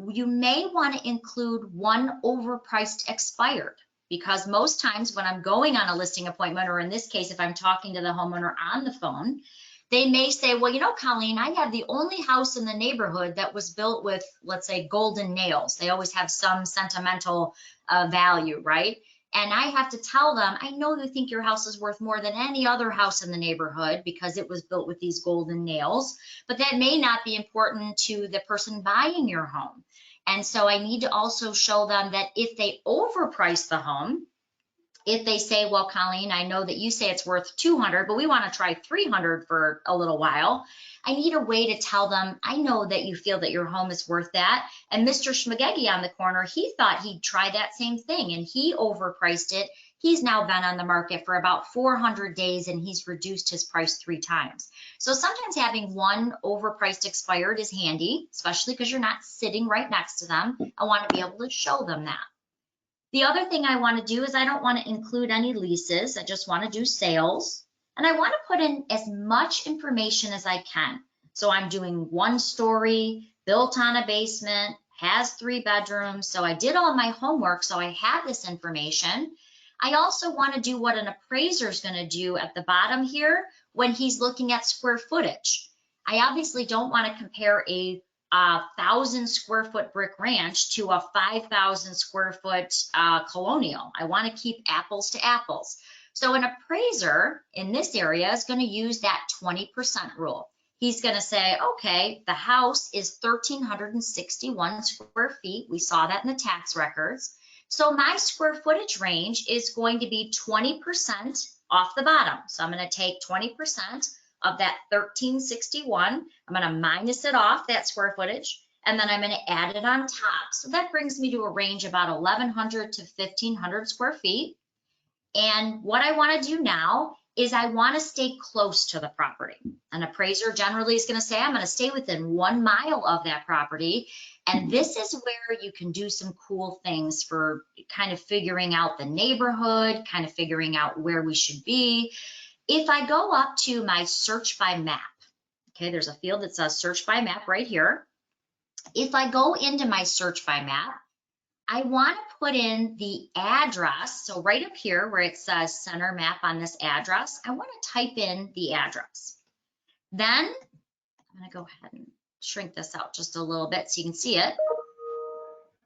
you may want to include one overpriced expired, because most times when I'm going on a listing appointment, or in this case, if I'm talking to the homeowner on the phone, they may say, well, you know, Colleen, I have the only house in the neighborhood that was built with, let's say, golden nails. They always have some sentimental value, right? And I have to tell them, I know you think your house is worth more than any other house in the neighborhood because it was built with these golden nails, but that may not be important to the person buying your home. And so I need to also show them that if they overprice the home, if they say, well, Colleen, I know that you say it's worth 200, but we want to try 300 for a little while, I need a way to tell them, I know that you feel that your home is worth that. And Mr. Schmagegi on the corner, he thought he'd try that same thing, and he overpriced it. He's now been on the market for about 400 days, and he's reduced his price 3 times. So sometimes having one overpriced expired is handy, especially because you're not sitting right next to them. I want to be able to show them that. The other thing I want to do is I don't want to include any leases. I just want to do sales. And I want to put in as much information as I can. So I'm doing 1 story, built on a basement, has 3 bedrooms. So I did all my homework, so I have this information. I also want to do what an appraiser is going to do at the bottom here when he's looking at square footage. I obviously don't want to compare a 1,000 square foot brick ranch to a 5,000 square foot colonial. I want to keep apples to apples. So an appraiser in this area is going to use that 20% rule. He's going to say, okay, the house is 1,361 square feet. We saw that in the tax records. So my square footage range is going to be 20% off the bottom. So I'm going to take 20% of that 1,361. I'm going to minus it off, that square footage, and then I'm going to add it on top. So that brings me to a range about 1,100 to 1,500 square feet. And what I want to do now is I want to stay close to the property. An appraiser generally is going to say, I'm going to stay within 1 mile of that property. And this is where you can do some cool things for kind of figuring out the neighborhood, kind of figuring out where we should be. If I go up to my search by map, okay, there's a field that says search by map right here. If I go into my search by map, I want to put in the address. So right up here where it says center map on this address, I want to type in the address. Then I'm going to go ahead and shrink this out just a little bit so you can see it.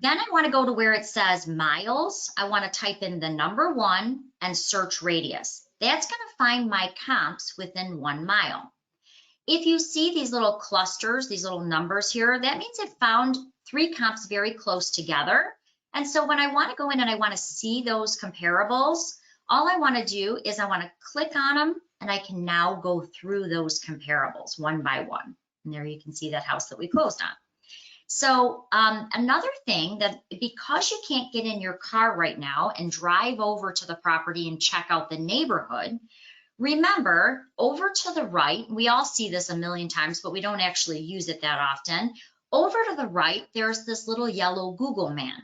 Then I want to go to where it says miles. I want to type in the number 1 and search radius. That's going to find my comps within 1 mile. If you see these little clusters, these little numbers here, that means it found 3 comps very close together. And so when I want to go in and I want to see those comparables, all I want to do is I want to click on them, and I can now go through those comparables one by one. And there you can see that house that we closed on. So another thing, that because you can't get in your car right now and drive over to the property and check out the neighborhood, remember, over to the right, we all see this a million times, but we don't actually use it that often. Over to the right, there's this little yellow Google man.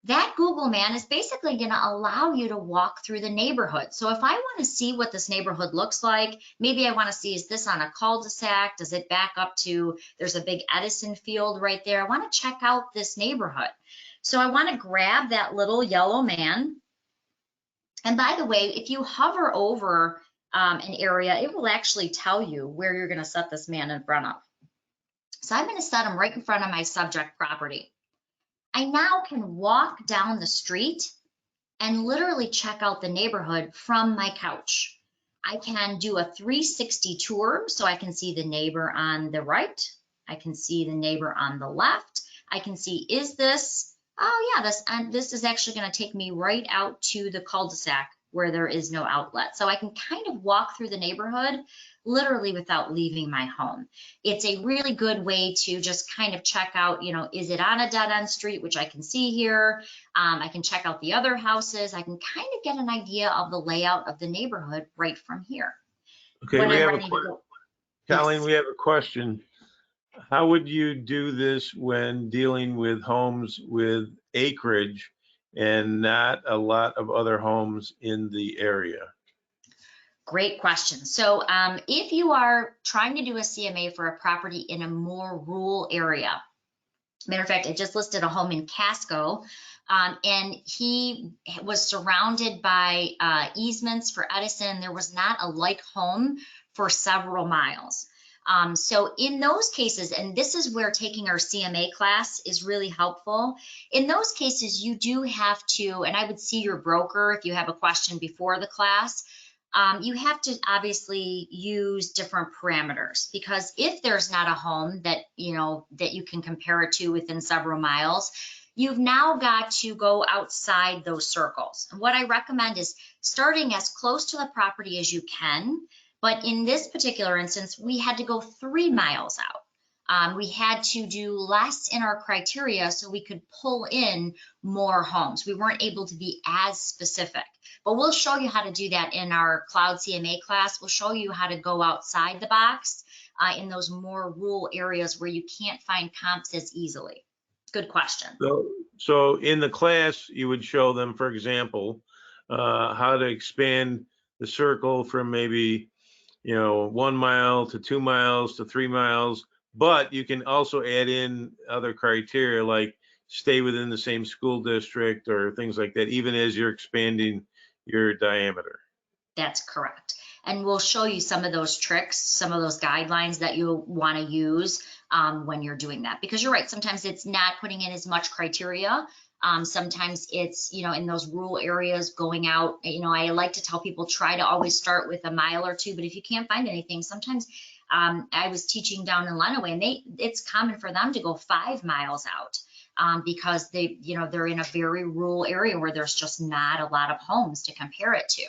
That Google man is basically going to allow you to walk through the neighborhood. So if I want to see what this neighborhood looks like, maybe I want to see, is this on a cul-de-sac? Does it back up to, there's a big Edison field right there. I want to check out this neighborhood. So I want to grab that little yellow man. And by the way, if you hover over an area, it will actually tell you where you're going to set this man in front of. So I'm going to set him right in front of my subject property. I now can walk down the street and literally check out the neighborhood from my couch. I can do a 360 tour, so I can see the neighbor on the right. I can see the neighbor on the left. I can see, is this, oh yeah, this is actually going to take me right out to the cul-de-sac where there is no outlet. So I can kind of walk through the neighborhood literally without leaving my home. It's a really good way to just kind of check out, you know, is it on a dead-end street, which I can see here. I can check out the other houses. I can kind of get an idea of the layout of the neighborhood right from here. Okay, When we I'm have a ready to question. go. Colleen, Yes. we have a question. How would you do this when dealing with homes with acreage and not a lot of other homes in the area? Great question. So if you are trying to do a CMA for a property in a more rural area, matter of fact, I just listed a home in Casco, and he was surrounded by easements for Edison. There was not a like home for several miles. So in those cases, and this is where taking our CMA class is really helpful. In those cases, you do have to, and I would see your broker if you have a question before the class. You have to obviously use different parameters, because if there's not a home that you can compare it to within several miles, you've now got to go outside those circles. And what I recommend is starting as close to the property as you can. But in this particular instance, we had to go 3 miles out. We had to do less in our criteria so we could pull in more homes. We weren't able to be as specific. But we'll show you how to do that in our Cloud CMA class. We'll show you how to go outside the box in those more rural areas where you can't find comps as easily. Good question. So in the class, you would show them, for example, how to expand the circle from maybe 1 mile to 2 miles to 3 miles, but you can also add in other criteria like stay within the same school district or things like that, even as you're expanding your diameter. That's correct. And we'll show you some of those tricks, some of those guidelines that you'll want to use when you're doing that. Because you're right, sometimes it's not putting in as much criteria. Sometimes it's, in those rural areas going out, I like to tell people try to always start with a mile or 2, but if you can't find anything, sometimes I was teaching down in Lenawee, and it's common for them to go 5 miles out. Because they're in a very rural area where there's just not a lot of homes to compare it to.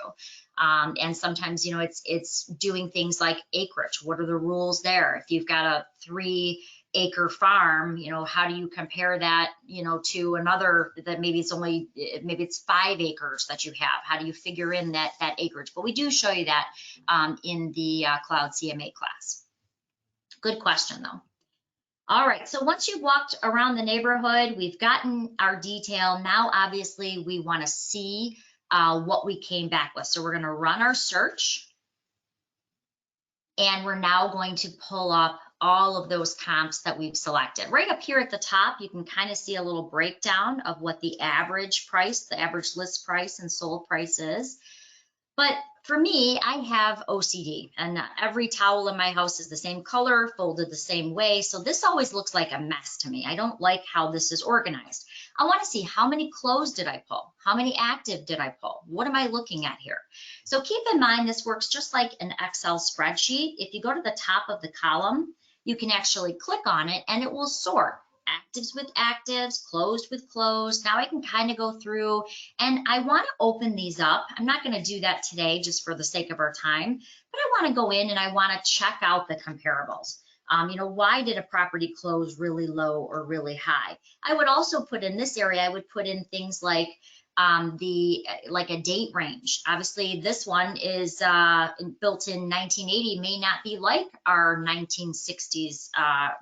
And sometimes, it's doing things like acreage. What are the rules there? If you've got a 3-acre farm, how do you compare that, to another that maybe it's 5 acres that you have? How do you figure in that acreage? But we do show you that in the Cloud CMA class. Good question, though. All right, so once you've walked around the neighborhood, we've gotten our detail. Now, obviously, we want to see what we came back with. So we're going to run our search, and we're now going to pull up all of those comps that we've selected. Right up here at the top, you can kind of see a little breakdown of what the average price, the average list price and sold price is. But for me, I have OCD, and every towel in my house is the same color, folded the same way. So this always looks like a mess to me. I don't like how this is organized. I want to see how many closed did I pull? How many active did I pull? What am I looking at here? So keep in mind, this works just like an Excel spreadsheet. If you go to the top of the column, you can actually click on it and it will sort actives with actives, closed with closed. Now I can kind of go through, and I want to open these up. I'm not going to do that today just for the sake of our time, but I want to go in and I want to check out the comparables. Why did a property close really low or really high? I would also put in this area, I would put in things like like a date range. Obviously, this one is built in 1980, may not be like our 1960s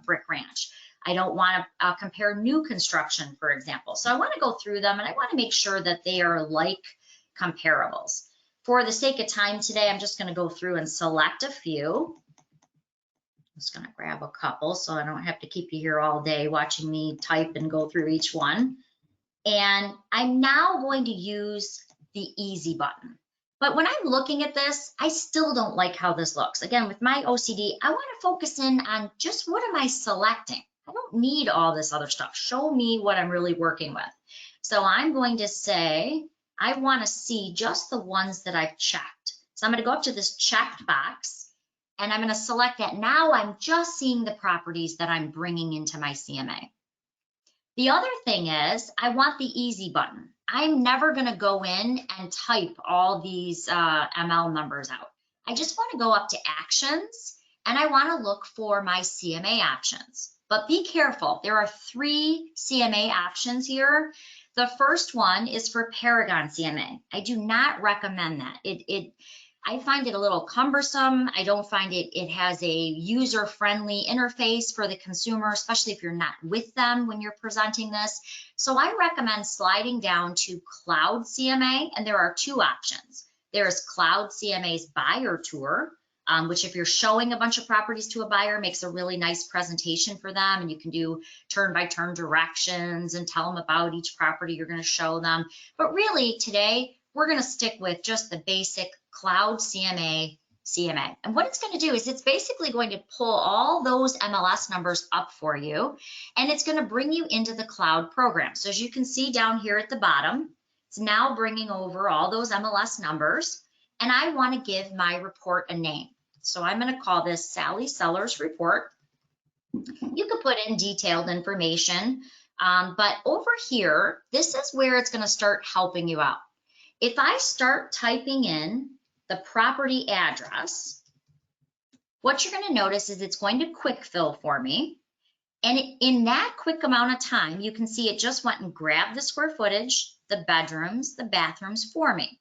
brick ranch. I don't want to compare new construction, for example. So I want to go through them and I want to make sure that they are like comparables. For the sake of time today, I'm just going to go through and select a few. I'm just going to grab a couple so I don't have to keep you here all day watching me type and go through each one. And I'm now going to use the easy button. But when I'm looking at this, I still don't like how this looks. Again, with my OCD, I want to focus in on just what am I selecting? I don't need all this other stuff. Show me what I'm really working with. So I'm going to say, I want to see just the ones that I've checked. So I'm going to go up to this checked box and I'm going to select that. Now I'm just seeing the properties that I'm bringing into my CMA. The other thing is I want the easy button. I'm never going to go in and type all these ML numbers out. I just want to go up to actions and I want to look for my CMA options. But be careful, there are 3 CMA options here. The first one is for Paragon CMA. I do not recommend that. I find it a little cumbersome. I don't find it has a user-friendly interface for the consumer, especially if you're not with them when you're presenting this. So I recommend sliding down to Cloud CMA, and there are 2 options. There's Cloud CMA's Buyer Tour, which if you're showing a bunch of properties to a buyer, makes a really nice presentation for them, and you can do turn-by-turn directions and tell them about each property you're going to show them. But really today, we're going to stick with just the basic Cloud CMA. And what it's going to do is it's basically going to pull all those MLS numbers up for you, and it's going to bring you into the cloud program. So as you can see down here at the bottom, it's now bringing over all those MLS numbers, and I want to give my report a name. So I'm going to call this Sally Sellers Report. You could put in detailed information, but over here, this is where it's going to start helping you out. If I start typing in the property address, what you're going to notice is it's going to quick fill for me. And in that quick amount of time, you can see it just went and grabbed the square footage, the bedrooms, the bathrooms for me.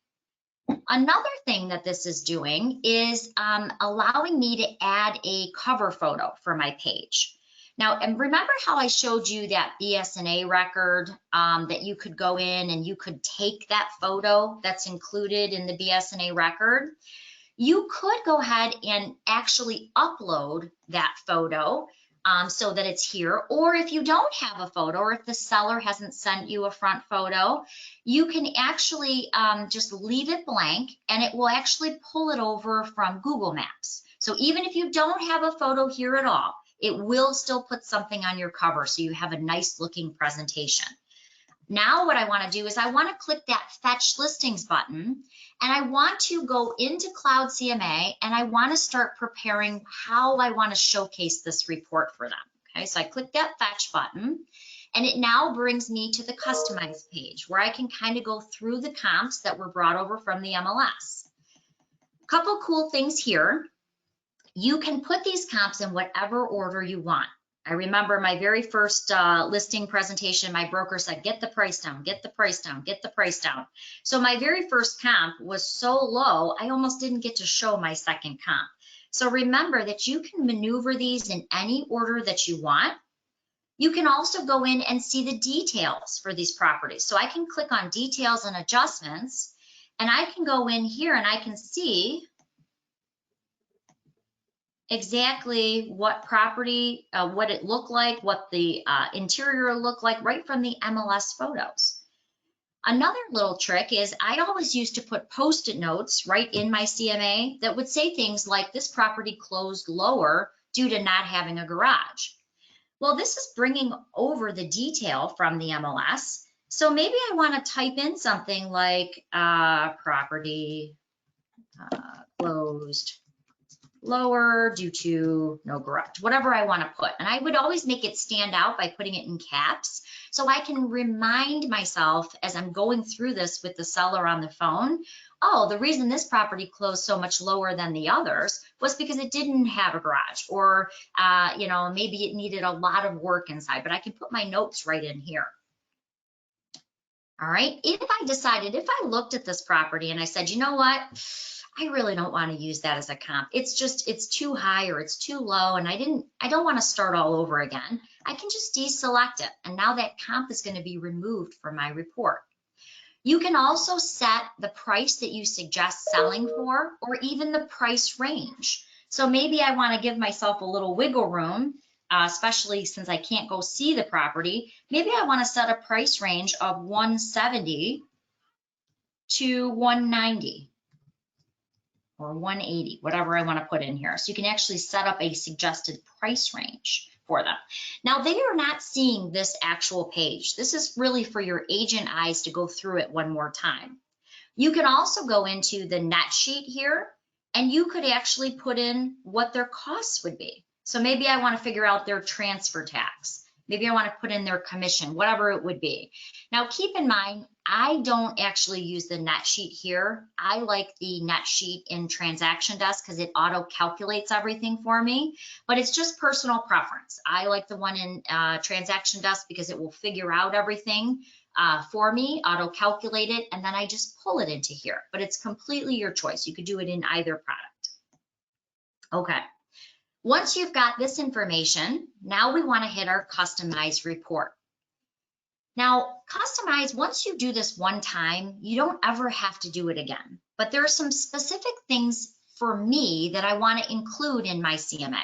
Another thing that this is doing is allowing me to add a cover photo for my page. Now, and remember how I showed you that BS&A record that you could go in and you could take that photo that's included in the BS&A record? You could go ahead and actually upload that photo so that it's here. Or if you don't have a photo, or if the seller hasn't sent you a front photo, you can actually just leave it blank and it will actually pull it over from Google Maps. So even if you don't have a photo here at all, it will still put something on your cover so you have a nice looking presentation. Now what I want to do is I want to click that Fetch Listings button, and I want to go into Cloud CMA and I want to start preparing how I want to showcase this report for them. Okay, so I click that Fetch button and it now brings me to the Customize page where I can kind of go through the comps that were brought over from the MLS. A couple cool things here. You can put these comps in whatever order you want. I remember my very first listing presentation, my broker said, get the price down, get the price down, get the price down. So my very first comp was so low, I almost didn't get to show my second comp. So remember that you can maneuver these in any order that you want. You can also go in and see the details for these properties. So I can click on details and adjustments, and I can go in here and I can see exactly what property, what it looked like, what the interior looked like right from the MLS photos. Another little trick is I always used to put Post-it notes right in my CMA that would say things like this property closed lower due to not having a garage. Well, this is bringing over the detail from the MLS, So maybe I want to type in something like property closed lower due to no garage, whatever I want to put. And I would always make it stand out by putting it in caps so I can remind myself as I'm going through this with the seller on the phone, oh, the reason this property closed so much lower than the others was because it didn't have a garage, or you know, maybe it needed a lot of work inside, but I can put my notes right in here. All right, if I looked at this property and I said, you know what, I really don't want to use that as a comp. It's too high or it's too low, and I don't want to start all over again. I can just deselect it, and now that comp is going to be removed from my report. You can also set the price that you suggest selling for, or even the price range. So maybe I want to give myself a little wiggle room, especially since I can't go see the property. Maybe I want to set a price range of 170 to 190 or 180, whatever I want to put in here. So you can actually set up a suggested price range for them. Now, they are not seeing this actual page. This is really for your agent eyes to go through it one more time. You can also go into the net sheet here, and you could actually put in what their costs would be. So maybe I want to figure out their transfer tax. Maybe I want to put in their commission, whatever it would be. Now, keep in mind, I don't actually use the net sheet here. I like the net sheet in Transaction Desk because it auto calculates everything for me, but it's just personal preference. I like the one in Transaction Desk because it will figure out everything for me, auto calculate it, and then I just pull it into here. But it's completely your choice. You could do it in either product. Okay. Once you've got this information, now we want to hit our customize report. Now, customize, once you do this one time, you don't ever have to do it again. But there are some specific things for me that I want to include in my CMA.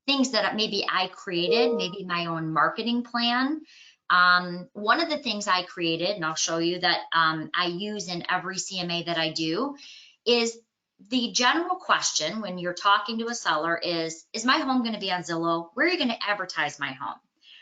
Things that maybe I created, maybe my own marketing plan. One of the things I created, and I'll show you that I use in every CMA that I do, is the general question when you're talking to a seller is my home going to be on Zillow? Where are you going to advertise my home?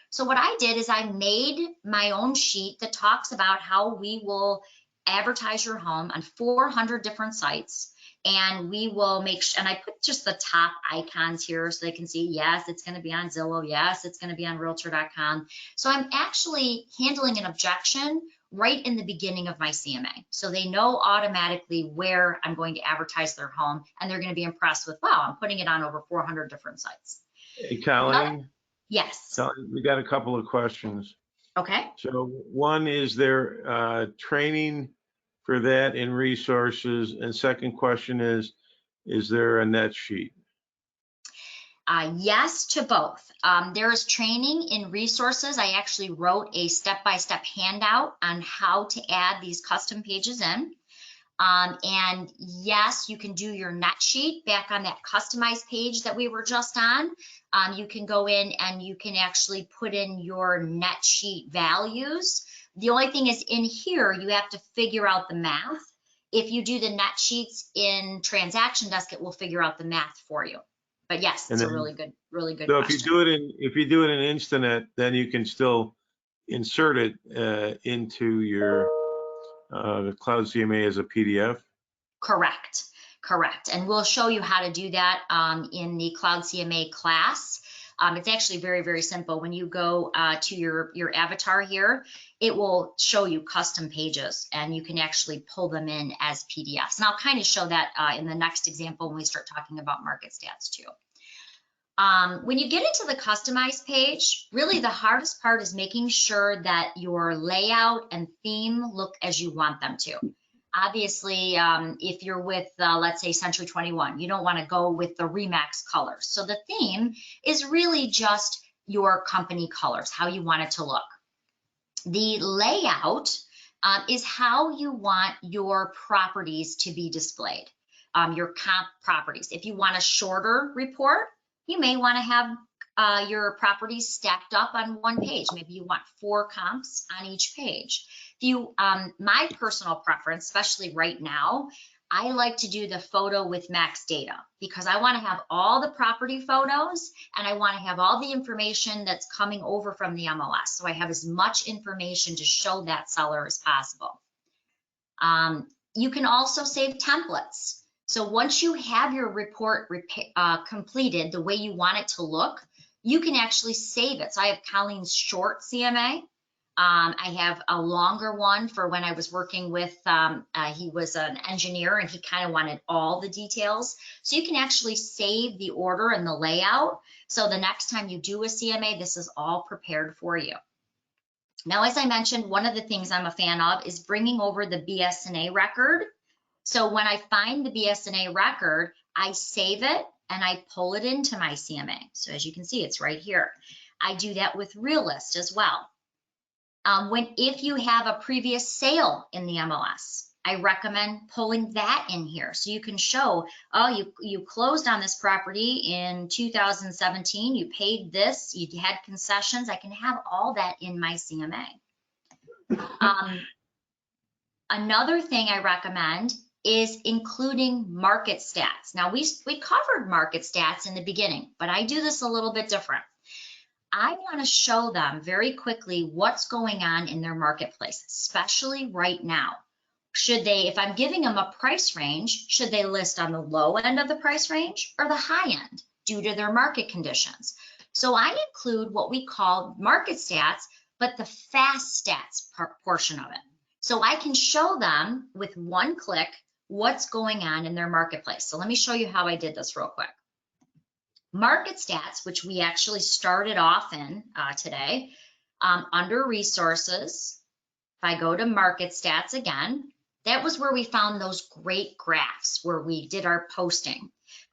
So what I did is I made my own sheet that talks about how we will advertise your home on 400 different sites. And we will make sure, and I put just the top icons here so they can see, yes, it's going to be on Zillow. Yes, it's going to be on realtor.com. So I'm actually handling an objection right in the beginning of my CMA. So they know automatically where I'm going to advertise their home, and they're going to be impressed with, wow, I'm putting it on over 400 different sites. Hey, Colleen? Yes. Colleen, we got a couple of questions. Okay. So one, is there training for that in resources? And second question is there a net sheet? Yes to both. There is training in resources. I actually wrote a step-by-step handout on how to add these custom pages in. And yes, you can do your net sheet back on that customized page that we were just on. You can go in and you can actually put in your net sheet values. The only thing is in here, you have to figure out the math. If you do the net sheets in Transaction Desk, it will figure out the math for you. But yes, it's a really good So question. if you do it in Instanet, then you can still insert it into your Cloud CMA as a PDF. Correct. And we'll show you how to do that in the Cloud CMA class. It's actually very, very simple. When you go to your avatar here, it will show you custom pages, and you can actually pull them in as PDFs. And I'll kind of show that in the next example when we start talking about market stats too. When you get into the customized page, really the hardest part is making sure that your layout and theme look as you want them to. Obviously, if you're with, let's say, Century 21, you don't want to go with the Remax colors. So the theme is really just your company colors, how you want it to look. The layout is how you want your properties to be displayed, your comp properties. If you want a shorter report, you may want to have your properties stacked up on one page. Maybe you want 4 comps on each page. If you, my personal preference, especially right now, I like to do the photo with max data because I want to have all the property photos and I want to have all the information that's coming over from the MLS. So I have as much information to show that seller as possible. You can also save templates. So once you have your report completed the way you want it to look, you can actually save it. So I have Colleen's short CMA. I have a longer one for when I was working with, he was an engineer and he kind of wanted all the details. So you can actually save the order and the layout. So the next time you do a CMA, this is all prepared for you. Now, as I mentioned, one of the things I'm a fan of is bringing over the BS&A record. So when I find the BS&A record, I save it and I pull it into my CMA. So as you can see, it's right here. I do that with Realist as well. If you have a previous sale in the MLS, I recommend pulling that in here so you can show, oh, you closed on this property in 2017, you paid this, you had concessions. I can have all that in my CMA. Another thing I recommend is including market stats. Now we covered market stats in the beginning, but I do this a little bit different. I want to show them very quickly what's going on in their marketplace, especially right now. Should they, if I'm giving them a price range, should they list on the low end of the price range or the high end due to their market conditions? So I include what we call market stats, but the fast stats portion of it. So I can show them with one click what's going on in their marketplace. So let me show you how I did this real quick. Market stats, which we actually started off in today, under resources, if I go to market stats again, that was where we found those great graphs where we did our posting.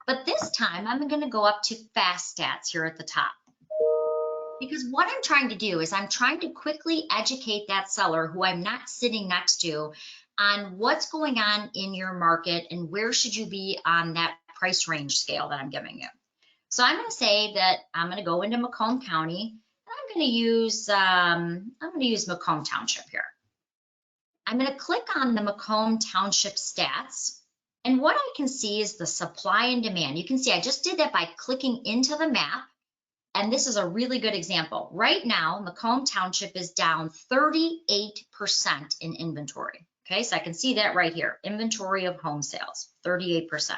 But this time I'm going to go up to fast stats here at the top. Because what I'm trying to do is I'm trying to quickly educate that seller who I'm not sitting next to on what's going on in your market and where should you be on that price range scale that I'm giving you. So I'm going to say that I'm going to go into Macomb County and I'm going to use Macomb Township here. I'm going to click on the Macomb Township stats. And what I can see is the supply and demand. You can see I just did that by clicking into the map. And this is a really good example. Right now, Macomb Township is down 38% in inventory. Okay, so I can see that right here. Inventory of home sales, 38%.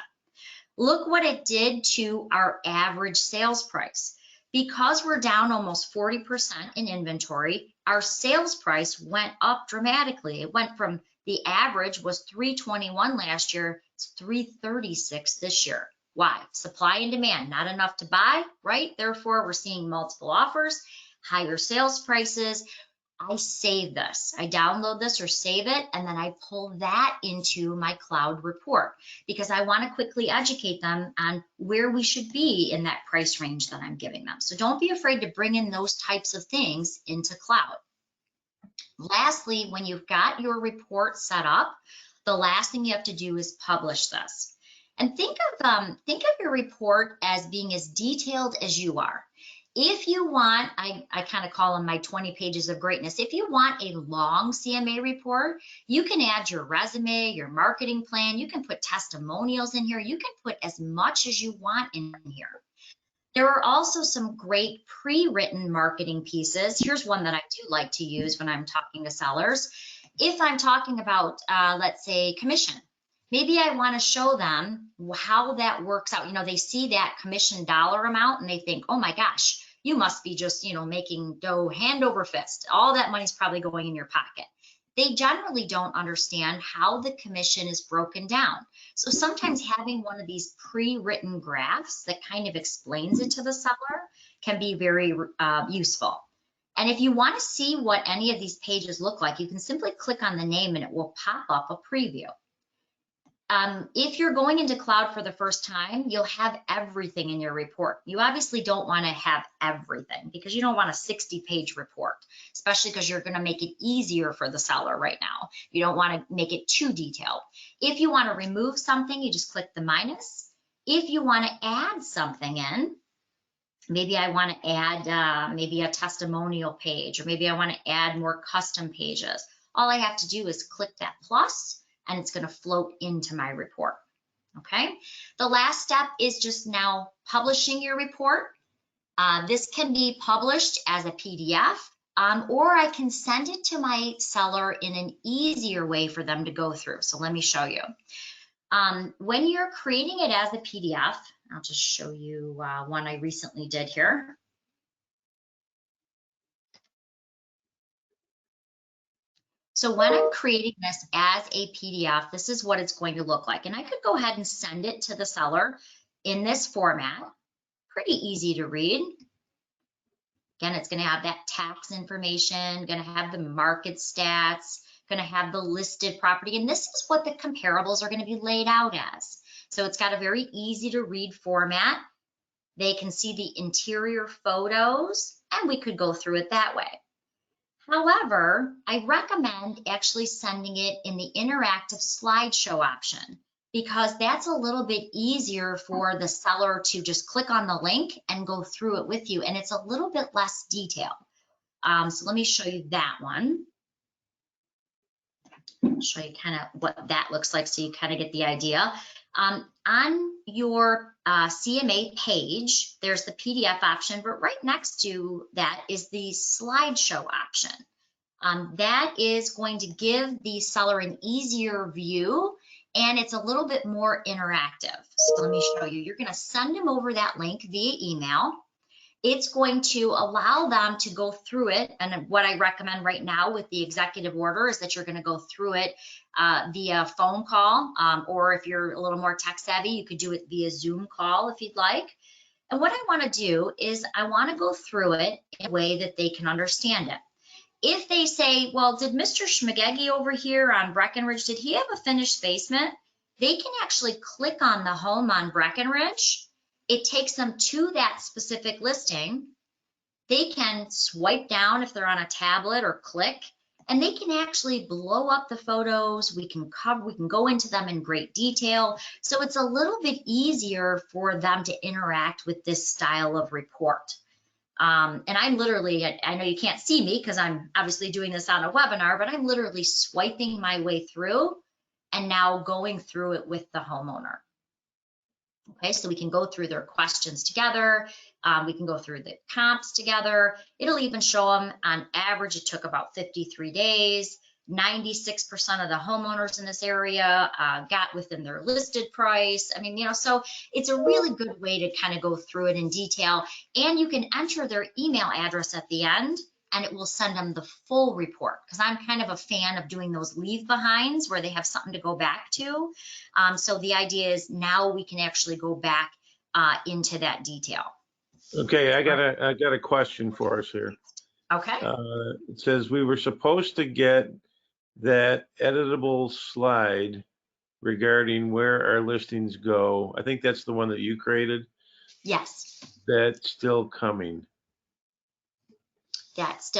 Look what it did to our average sales price. Because we're down almost 40% in inventory, our sales price went up dramatically. It went from the average was $321 last year to $336 this year. Why? Supply and demand, not enough to buy, right? Therefore, we're seeing multiple offers, higher sales prices. I save this. I download this or save it, and then I pull that into my cloud report because I want to quickly educate them on where we should be in that price range that I'm giving them. So don't be afraid to bring in those types of things into cloud. Lastly, when you've got your report set up, the last thing you have to do is publish this. And think of your report as being as detailed as you are. If you want, I kind of call them my 20 pages of greatness. If you want a long CMA report, you can add your resume, your marketing plan. You can put testimonials in here. You can put as much as you want in here. There are also some great pre-written marketing pieces. Here's one that I do like to use when I'm talking to sellers. If I'm talking about, let's say, commission, maybe I want to show them how that works out. You know, they see that commission dollar amount and they think, oh my gosh, you must be just, you know, making dough hand over fist. All that money's probably going in your pocket. They generally don't understand how the commission is broken down. So sometimes having one of these pre-written graphs that kind of explains it to the seller can be very useful. And if you want to see what any of these pages look like, you can simply click on the name and it will pop up a preview. If you're going into cloud for the first time, you'll have everything in your report. You obviously don't want to have everything because you don't want a 60-page report, especially because you're going to make it easier for the seller right now. You don't want to make it too detailed. If you want to remove something, you just click the minus. If you want to add something in, maybe I want to add maybe a testimonial page, or maybe I want to add more custom pages. All I have to do is click that plus, and it's going to float into my report. Okay. The last step is just now publishing your report. This can be published as a PDF, or I can send it to my seller in an easier way for them to go through. So let me show you. When you're creating it as a PDF, I'll just show you one I recently did here. So when I'm creating this as a PDF, this is what it's going to look like. And I could go ahead and send it to the seller in this format. Pretty easy to read. Again, it's going to have that tax information, going to have the market stats, going to have the listed property. And this is what the comparables are going to be laid out as. So it's got a very easy to read format. They can see the interior photos, and we could go through it that way. However, I recommend actually sending it in the interactive slideshow option, because that's a little bit easier for the seller to just click on the link and go through it with you, and it's a little bit less detail. So let me show you that one. I'll show you kind of what that looks like so you kind of get the idea. On your CMA page, there's the PDF option, but right next to that is the slideshow option. That is going to give the seller an easier view, and it's a little bit more interactive. So let me show you. You're going to send them over that link via email. It's going to allow them to go through it. And what I recommend right now with the executive order is that you're going to go through it via phone call, or if you're a little more tech savvy, you could do it via Zoom call if you'd like. And what I want to do is I want to go through it in a way that they can understand it. If they say, well, did Mr. Schmagegi over here on Breckenridge, did he have a finished basement? They can actually click on the home on Breckenridge. It takes them to that specific listing. They can swipe down if they're on a tablet or click, and they can actually blow up the photos. We can go into them in great detail. So it's a little bit easier for them to interact with this style of report. And I'm literally, I know you can't see me because I'm obviously doing this on a webinar, but I'm literally swiping my way through and now going through it with the homeowner. Okay, so we can go through their questions together. We can go through the comps together. It'll even show them on average, it took about 53 days. 96% of the homeowners in this area got within their listed price. I mean, you know, so it's a really good way to kind of go through it in detail. And you can enter their email address at the end, and it will send them the full report, because I'm kind of a fan of doing those leave behinds where they have something to go back to. So the idea is now we can actually go back into that detail. Okay, I got a question for us here. Okay. It says we were supposed to get that editable slide regarding where our listings go. I think that's the one that you created. Yes. That's still coming. That's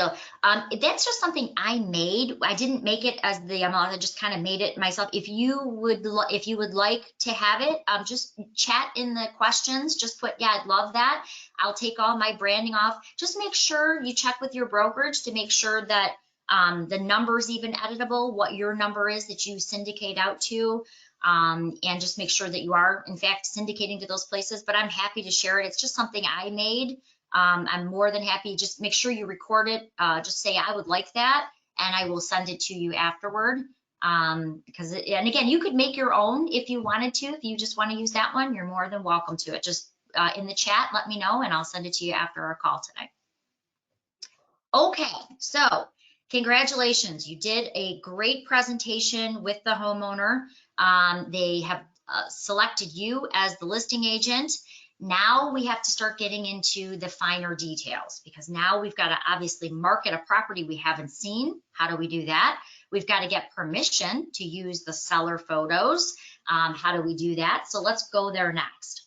just something I made. I didn't make it as the I just kind of made it myself. If you would like to have it, just chat in the questions. Just put, yeah, I'd love that. I'll take all my branding off. Just make sure you check with your brokerage to make sure that the number's even editable, what your number is that you syndicate out to, and just make sure that you are in fact syndicating to those places. But I'm happy to share it. It's just something I made. I'm more than happy. Just make sure you record it. Just say, I would like that, and I will send it to you afterward. And again, you could make your own if you wanted to. If you just want to use that one, you're more than welcome to it. Just in the chat, let me know, and I'll send it to you after our call tonight. Okay, so congratulations. You did a great presentation with the homeowner. They have selected you as the listing agent. Now we have to start getting into the finer details, because now we've got to obviously market a property we haven't seen. How do we do that? We've got to get permission to use the seller photos. How do we do that? So let's go there next.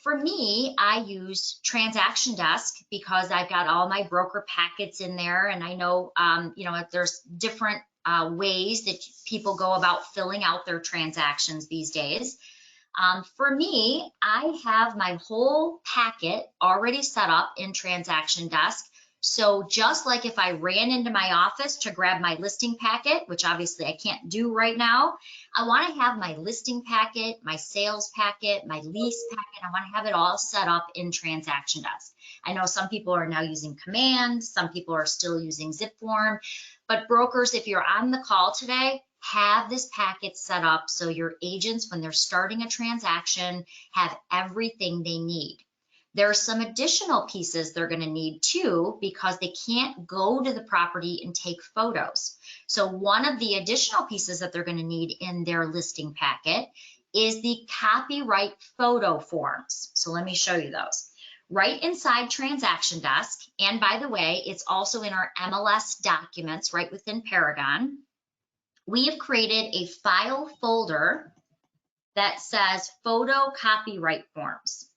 For me, I use Transaction Desk because I've got all my broker packets in there, and I know, you know, there's different ways that people go about filling out their transactions these days. For me, I have my whole packet already set up in Transaction Desk. So just like if I ran into my office to grab my listing packet, which obviously I can't do right now, I want to have my listing packet, my sales packet, my lease packet. I want to have it all set up in Transaction Desk. I know some people are now using Command, some people are still using Zip form, but brokers, if you're on the call today, have this packet set up so your agents, when they're starting a transaction, have everything they need. There are some additional pieces they're going to need too, because they can't go to the property and take photos. So one of the additional pieces that they're going to need in their listing packet is the copyright photo forms. So let me show you those. Right inside Transaction Desk, and by the way, it's also in our MLS documents right within Paragon, we have created a file folder that says photo copyright forms.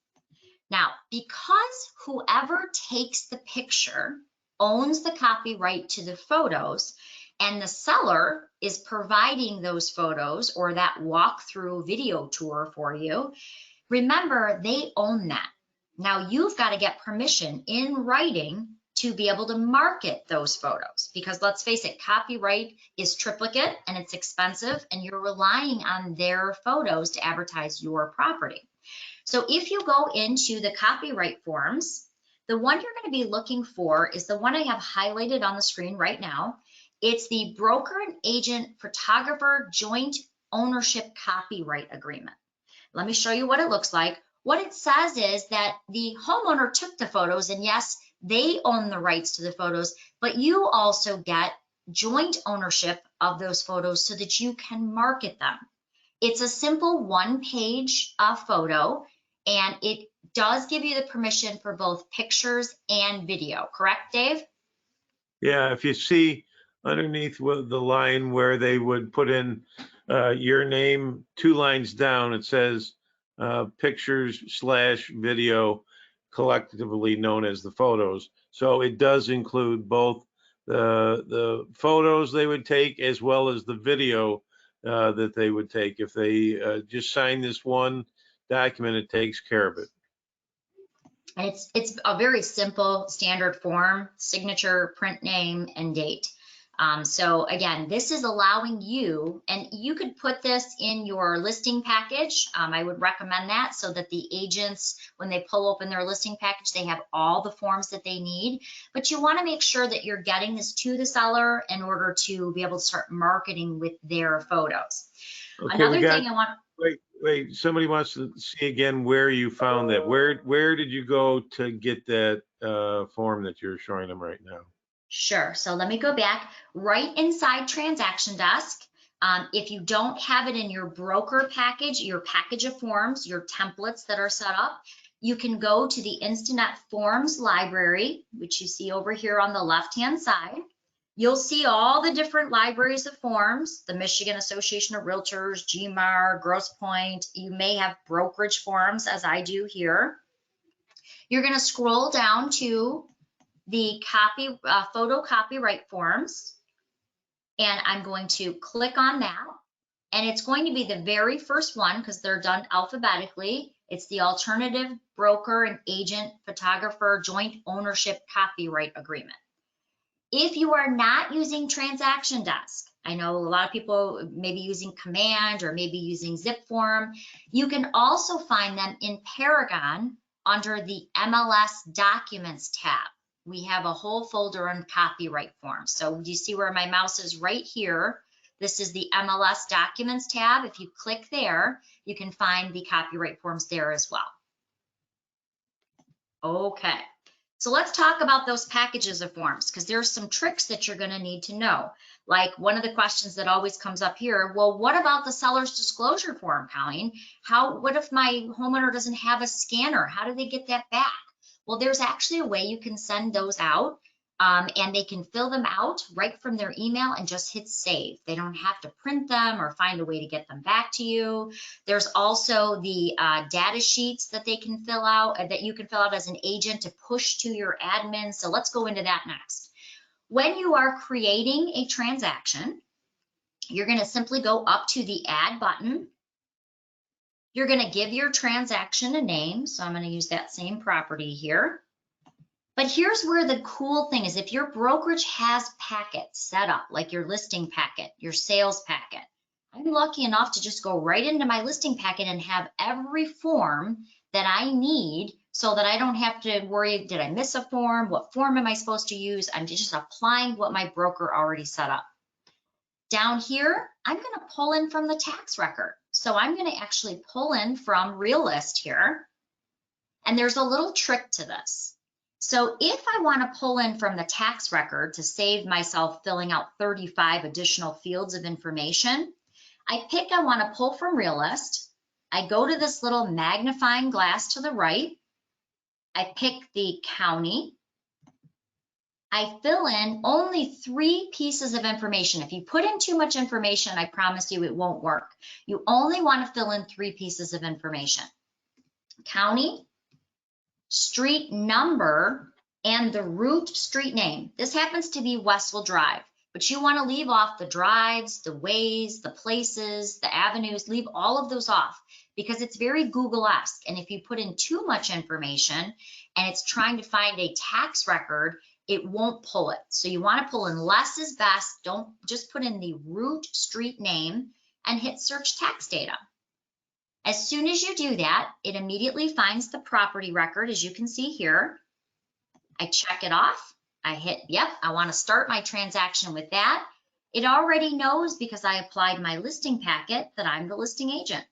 Now, because whoever takes the picture owns the copyright to the photos, and the seller is providing those photos or that walkthrough video tour for you, remember, they own that. Now, you've got to get permission in writing to be able to market those photos, because let's face it, copyright is triplicate and it's expensive, and you're relying on their photos to advertise your property. So if you go into the copyright forms, the one you're going to be looking for is the one I have highlighted on the screen right now. It's the broker and agent photographer joint ownership copyright agreement. Let me show you what it looks like. What it says is that the homeowner took the photos, and yes, they own the rights to the photos, but you also get joint ownership of those photos so that you can market them. It's a simple one-page photo, and it does give you the permission for both pictures and video, correct, Dave? Yeah, if you see underneath the line where they would put in your name, 2 lines down, it says pictures/video, collectively known as the photos. So it does include both the photos they would take as well as the video that they would take. If they just sign this one document, it takes care of it. And it's a very simple standard form: signature, print name, and date. So again, this is allowing you, and you could put this in your listing package. I would recommend that, so that the agents, when they pull open their listing package, they have all the forms that they need. But you want to make sure that you're getting this to the seller in order to be able to start marketing with their photos. Okay, Another thing I want. Wait, somebody wants to see again where you found that. Where did you go to get that form that you're showing them right now? Sure. So let me go back. Right inside Transaction Desk, if you don't have it in your broker package, your package of forms, your templates that are set up, you can go to the Instinet Forms library, which you see over here on the left-hand side. You'll see all the different libraries of forms: the Michigan Association of Realtors, GMAR, Grosse Pointe. You may have brokerage forms, as I do here. You're going to scroll down to the photo copyright forms, and I'm going to click on that, and it's going to be the very first one because they're done alphabetically. It's the alternative broker and agent photographer joint ownership copyright agreement. If you are not using Transaction Desk, I know a lot of people may be using Command or maybe using Zip form, you can also find them in Paragon under the MLS Documents tab. We have a whole folder on copyright forms. So do you see where my mouse is right here? This is the MLS Documents tab. If you click there, you can find the copyright forms there as well. Okay. So let's talk about those packages of forms, because there's some tricks that you're going to need to know. Like one of the questions that always comes up here, well, what about the seller's disclosure form, Colleen? What if my homeowner doesn't have a scanner? How do they get that back? Well, there's actually a way you can send those out, and they can fill them out right from their email and just hit save. They don't have to print them or find a way to get them back to you. There's also the data sheets that they can fill out, that you can fill out as an agent to push to your admin. So let's go into that next. When you are creating a transaction, you're going to simply go up to the add button. You're going to give your transaction a name. So I'm going to use that same property here. But here's where the cool thing is. If your brokerage has packets set up, like your listing packet, your sales packet, I'm lucky enough to just go right into my listing packet and have every form that I need so that I don't have to worry, did I miss a form? What form am I supposed to use? I'm just applying what my broker already set up. Down here, I'm going to pull in from the tax record. So I'm going to actually pull in from RealList here. And there's a little trick to this. So if I want to pull in from the tax record to save myself filling out 35 additional fields of information, I want to pull from RealList. I go to this little magnifying glass to the right. I pick the county. I fill in only 3 pieces of information. If you put in too much information, I promise you it won't work. You only want to fill in 3 pieces of information. County, street number, and the route street name. This happens to be Westwell Drive, but you want to leave off the drives, the ways, the places, the avenues, leave all of those off because it's very Google-esque. And if you put in too much information and it's trying to find a tax record, it won't pull it. So you want to pull in less is best. Don't just put in the route street name and hit search tax data. As soon as you do that, it immediately finds the property record, as you can see here. I check it off. I hit, yep, I want to start my transaction with that. It already knows because I applied my listing packet that I'm the listing agent.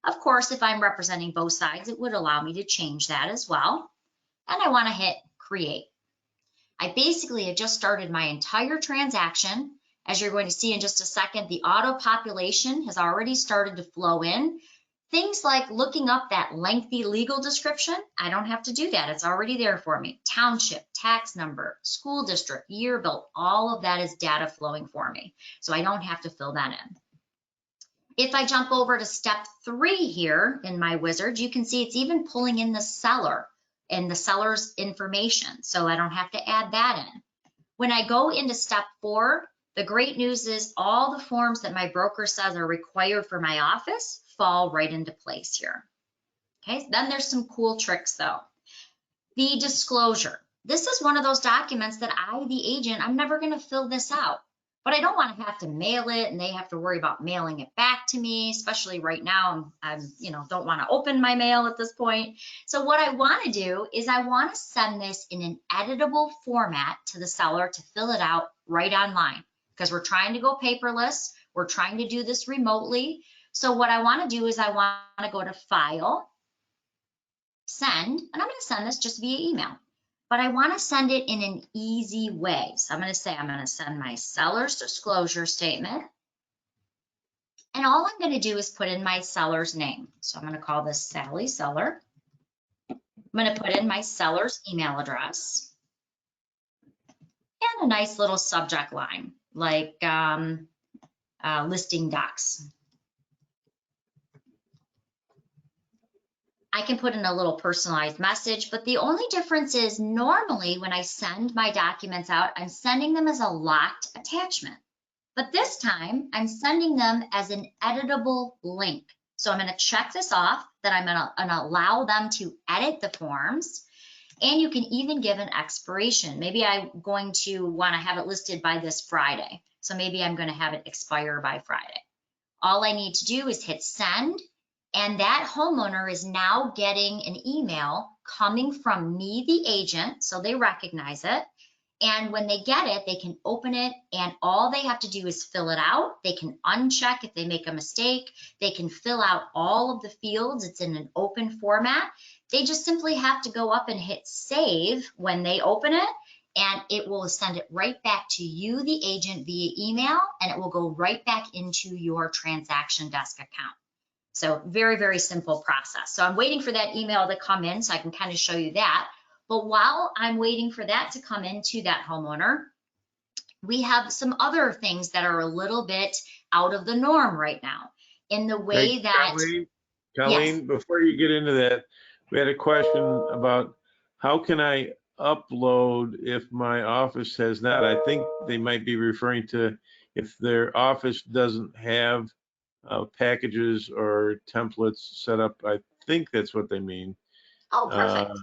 Of course, if I'm representing both sides, it would allow me to change that as well. And I want to hit create. I basically have just started my entire transaction. As you're going to see in just a second, the auto population has already started to flow in. Things like looking up that lengthy legal description, I don't have to do that. It's already there for me. Township, tax number, school district, year built, all of that is data flowing for me. So I don't have to fill that in. If I jump over to step 3 here in my wizard, you can see it's even pulling in the seller and the seller's information. So I don't have to add that in. When I go into step 4, the great news is all the forms that my broker says are required for my office fall right into place here. Okay, then there's some cool tricks though. The disclosure. This is one of those documents that I, the agent, I'm never going to fill this out, but I don't want to have to mail it and they have to worry about mailing it back to me, especially right now. I'm don't want to open my mail at this point. So what I want to do is I want to send this in an editable format to the seller to fill it out right online because we're trying to go paperless. We're trying to do this remotely. So what I want to do is I want to go to File, Send, and I'm going to send this just via email. But I want to send it in an easy way. So I'm going to say I'm going to send my seller's disclosure statement. And all I'm going to do is put in my seller's name. So I'm going to call this Sally Seller. I'm going to put in my seller's email address. And a nice little subject line, like listing docs. I can put in a little personalized message, but the only difference is normally when I send my documents out, I'm sending them as a locked attachment. But this time I'm sending them as an editable link. So I'm going to check this off that I'm going to allow them to edit the forms. And you can even give an expiration. Maybe I'm going to want to have it listed by this Friday. So maybe I'm going to have it expire by Friday. All I need to do is hit send. And that homeowner is now getting an email coming from me, the agent, so they recognize it. And when they get it, they can open it, and all they have to do is fill it out. They can uncheck if they make a mistake. They can fill out all of the fields. It's in an open format. They just simply have to go up and hit save when they open it, and it will send it right back to you, the agent, via email, and it will go right back into your transaction desk account. So very, very simple process. So I'm waiting for that email to come in so I can kind of show you that. But while I'm waiting for that to come into that homeowner, we have some other things that are a little bit out of the norm right now in the way Hey, that. Colleen, Yes. before you get into that, we had a question about how can I upload if my office has not? I think they might be referring to if their office doesn't have packages or templates set up. I think that's what they mean. Oh, perfect.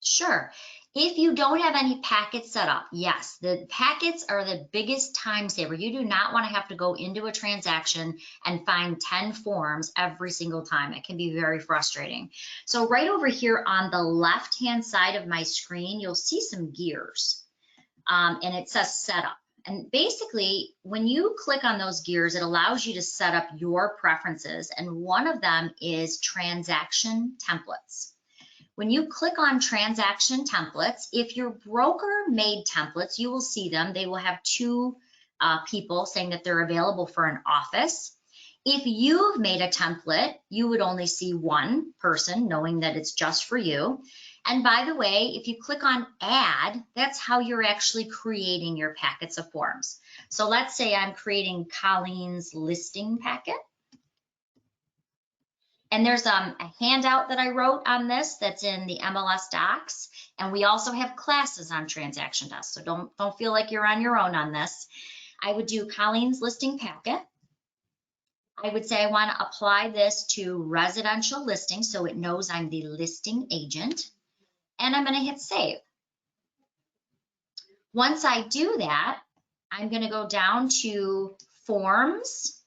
Sure. If you don't have any packets set up, yes, the packets are the biggest time saver. You do not want to have to go into a transaction and find 10 forms every single time. It can be very frustrating. So right over here on the left-hand side of my screen, you'll see some gears, and it says setup. And basically, when you click on those gears, it allows you to set up your preferences. And one of them is transaction templates. When you click on transaction templates, if your broker made templates, you will see them. They will have two people saying that they're available for an office. If you've made a template, you would only see one person knowing that it's just for you. And by the way, if you click on add, that's how you're actually creating your packets of forms. So let's say I'm creating Colleen's listing packet. And there's a handout that I wrote on this that's in the MLS docs. And we also have classes on Transaction Desk. So don't feel like you're on your own on this. I would do Colleen's listing packet. I would say I want to apply this to residential listings so it knows I'm the listing agent. And I'm going to hit save. Once I do that, I'm going to go down to forms.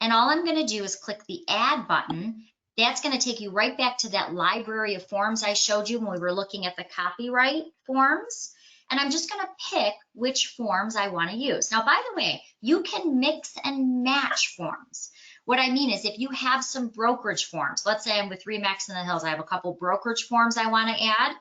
And all I'm going to do is click the add button. That's going to take you right back to that library of forms I showed you when we were looking at the copyright forms. And I'm just going to pick which forms I want to use. Now, by the way, you can mix and match forms. What I mean is if you have some brokerage forms, let's say I'm with Remax in the Hills, I have a couple brokerage forms I want to add,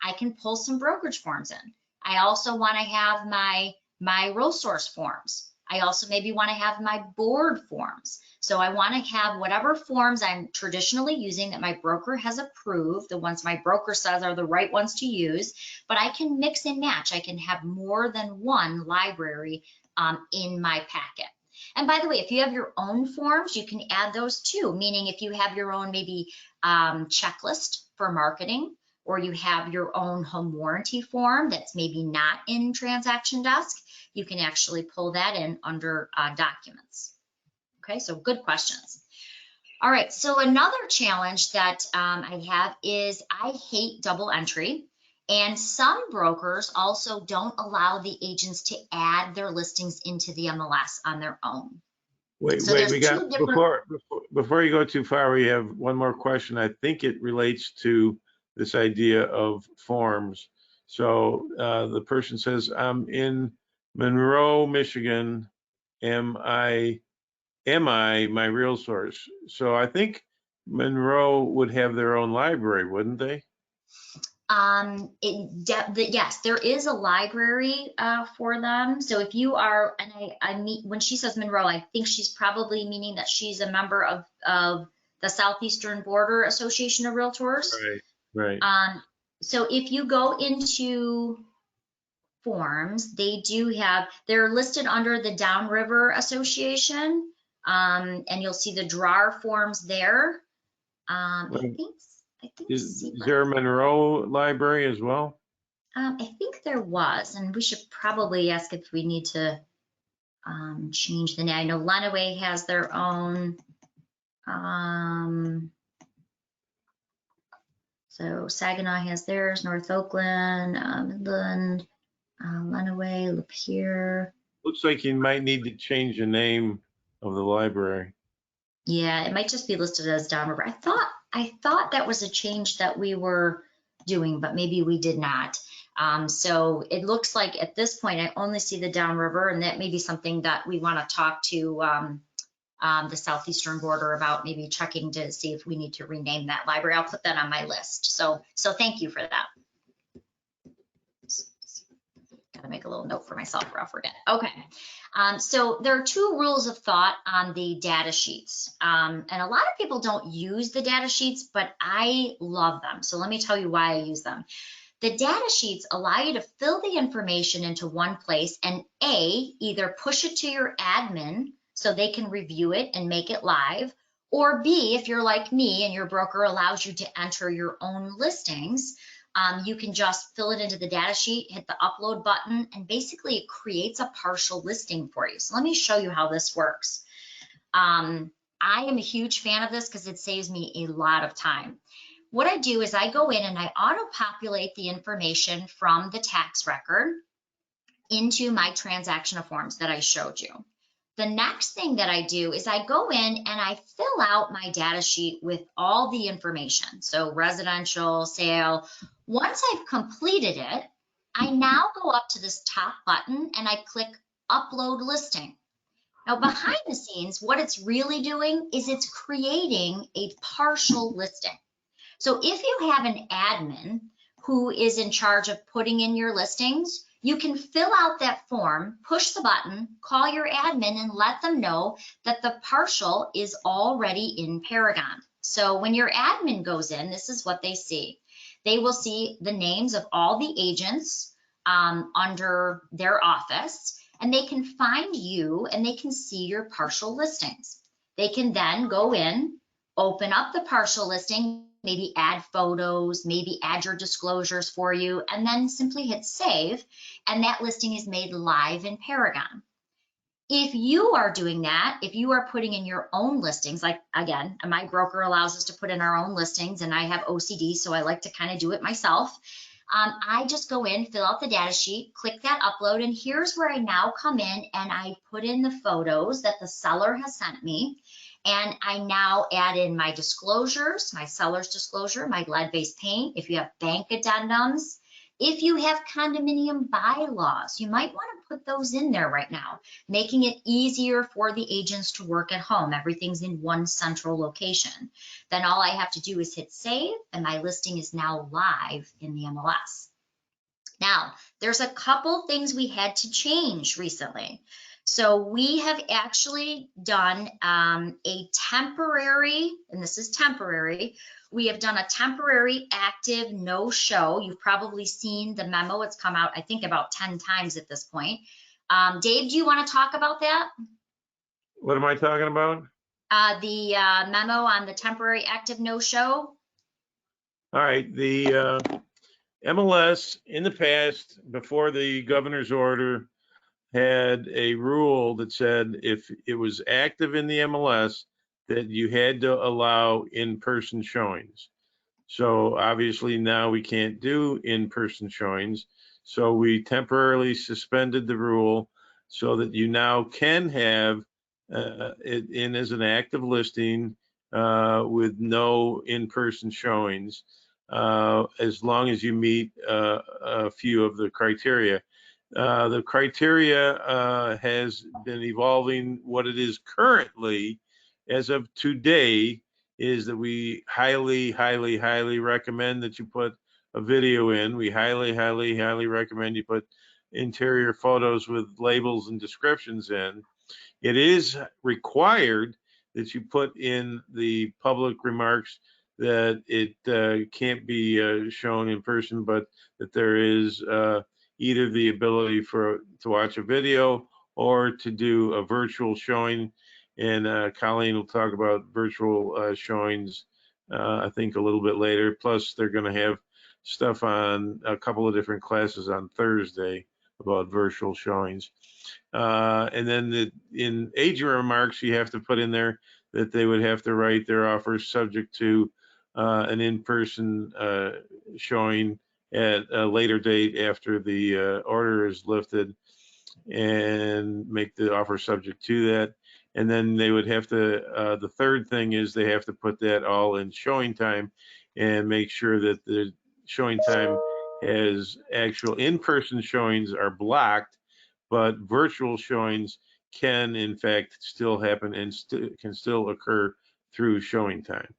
I can pull some brokerage forms in. I also want to have my MiRealSource forms. I also maybe want to have my board forms. So I want to have whatever forms I'm traditionally using that my broker has approved, the ones my broker says are the right ones to use, but I can mix and match. I can have more than one library in my packet. And by the way, if you have your own forms, you can add those too, meaning if you have your own maybe checklist for marketing, or you have your own home warranty form that's maybe not in Transaction Desk, you can actually pull that in under documents. Okay, so good questions. All right, so another challenge that I have is I hate double entry, and some brokers also don't allow the agents to add their listings into the MLS on their own. Wait, So we got, before you go too far, we have one more question. I think it relates to this idea of forms. So the person says, I'm in Monroe, Michigan. Am I MiRealSource? So I think Monroe would have their own library, wouldn't they? Yes, there is a library for them. So if you are, and I meet, when she says Monroe, I think she's probably meaning that she's a member of the Southeastern Border Association of Realtors. Right. So if you go into forms, they do have, they're listed under the Downriver Association, and you'll see the drawer forms there. I think Is there a Monroe library as well? I think there was, and we should probably ask if we need to change the name. I know Lenawee has their own. So Saginaw has theirs, North Oakland, Midland, Lenawee, Lapeer. Looks like you might need to change the name of the library. Yeah, it might just be listed as Downriver. I thought that was a change that we were doing, but maybe we did not. So it looks like at this point, I only see the Downriver, and that may be something that we want to talk to the Southeastern Border about, maybe checking to see if we need to rename that library. I'll put that on my list. So thank you for that. Gotta make a little note for myself or I'll forget. Okay, so there are two rules of thought on the data sheets. And a lot of people don't use the data sheets, but I love them. So let me tell you why I use them. The data sheets allow you to fill the information into one place and either push it to your admin so they can review it and make it live, or B, if you're like me and your broker allows you to enter your own listings, you can just fill it into the data sheet, hit the upload button, and basically it creates a partial listing for you. So let me show you how this works. I am a huge fan of this because it saves me a lot of time. what I do is I go in and I auto-populate the information from the tax record into my transaction forms that I showed you. The next thing that I do is I go in and I fill out my data sheet with all the information. So residential, sale. Once I've completed it, I now go up to this top button and I click Upload Listing. Now, behind the scenes, what it's really doing is it's creating a partial listing. So if you have an admin who is in charge of putting in your listings, you can fill out that form, push the button, call your admin, and let them know that the partial is already in Paragon. So when your admin goes in, this is what they see. They will see the names of all the agents under their office, and they can find you and they can see your partial listings. They can then go in, open up the partial listing, maybe add photos, maybe add your disclosures for you, and then simply hit save, and that listing is made live in Paragon. If you are doing that, if you are putting in your own listings, like again, my broker allows us to put in our own listings, and I have OCD, so I like to kind of do it myself. I just go in, fill out the data sheet, click that upload, and here's where I now come in and I put in the photos that the seller has sent me. And I now add in my disclosures, my seller's disclosure, my lead-based paint, if you have bank addendums, if you have condominium bylaws, you might want to put those in there right now, making it easier for the agents to work at home. Everything's in one central location. Then all I have to do is hit save, and my listing is now live in the MLS. Now, there's a couple things we had to change recently. So we have actually done a temporary, and this is temporary, we have done a temporary active no-show. You've probably seen the memo. It's come out, I think, about 10 times at this point. Dave, do you want to talk about that? What am I talking about? The memo on the temporary active no-show. All right, the MLS in the past, before the governor's order, had a rule that said if it was active in the MLS, that you had to allow in-person showings. So obviously now we can't do in-person showings. So we temporarily suspended the rule so that you now can have it in as an active listing with no in-person showings, as long as you meet a few of the criteria. The criteria has been evolving. What it is currently, as of today, is that we highly, highly, highly recommend that you put a video in. We highly, highly, highly recommend you put interior photos with labels and descriptions in. It is required that you put in the public remarks that it can't be shown in person, but that there is either the ability to watch a video or to do a virtual showing. And Colleen will talk about virtual showings, I think, a little bit later. Plus, they're going to have stuff on a couple of different classes on Thursday about virtual showings. And then in agent remarks, you have to put in there that they would have to write their offers subject to an in-person showing at a later date after the order is lifted, and make the offer subject to that. And then they would have to, the third thing is they have to put that all in showing time and make sure that the showing time as actual in-person showings are blocked, but virtual showings can in fact still happen and can still occur through showing time.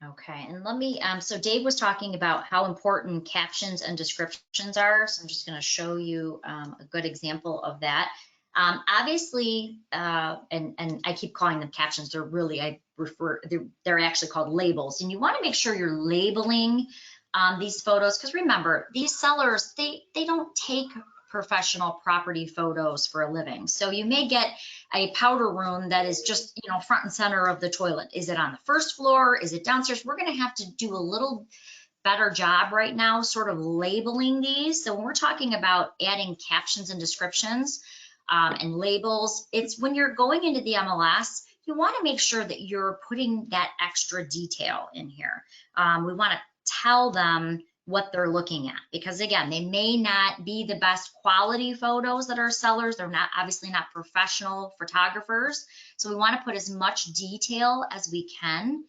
Okay, and let me, so Dave was talking about how important captions and descriptions are. So I'm just going to show you a good example of that. Obviously, and I keep calling them captions. They're really, they're actually called labels. And you want to make sure you're labeling these photos, because remember, these sellers, they don't take professional property photos for a living. So you may get a powder room that is just, you know, front and center of the toilet. Is it on the first floor? Is it downstairs? We're going to have to do a little better job right now sort of labeling these. So when we're talking about adding captions and descriptions and labels, it's when you're going into the MLS, you want to make sure that you're putting that extra detail in here. We want to tell them what they're looking at, because again, they may not be the best quality photos that are sellers. They're not, obviously not professional photographers. So we want to put as much detail as we can,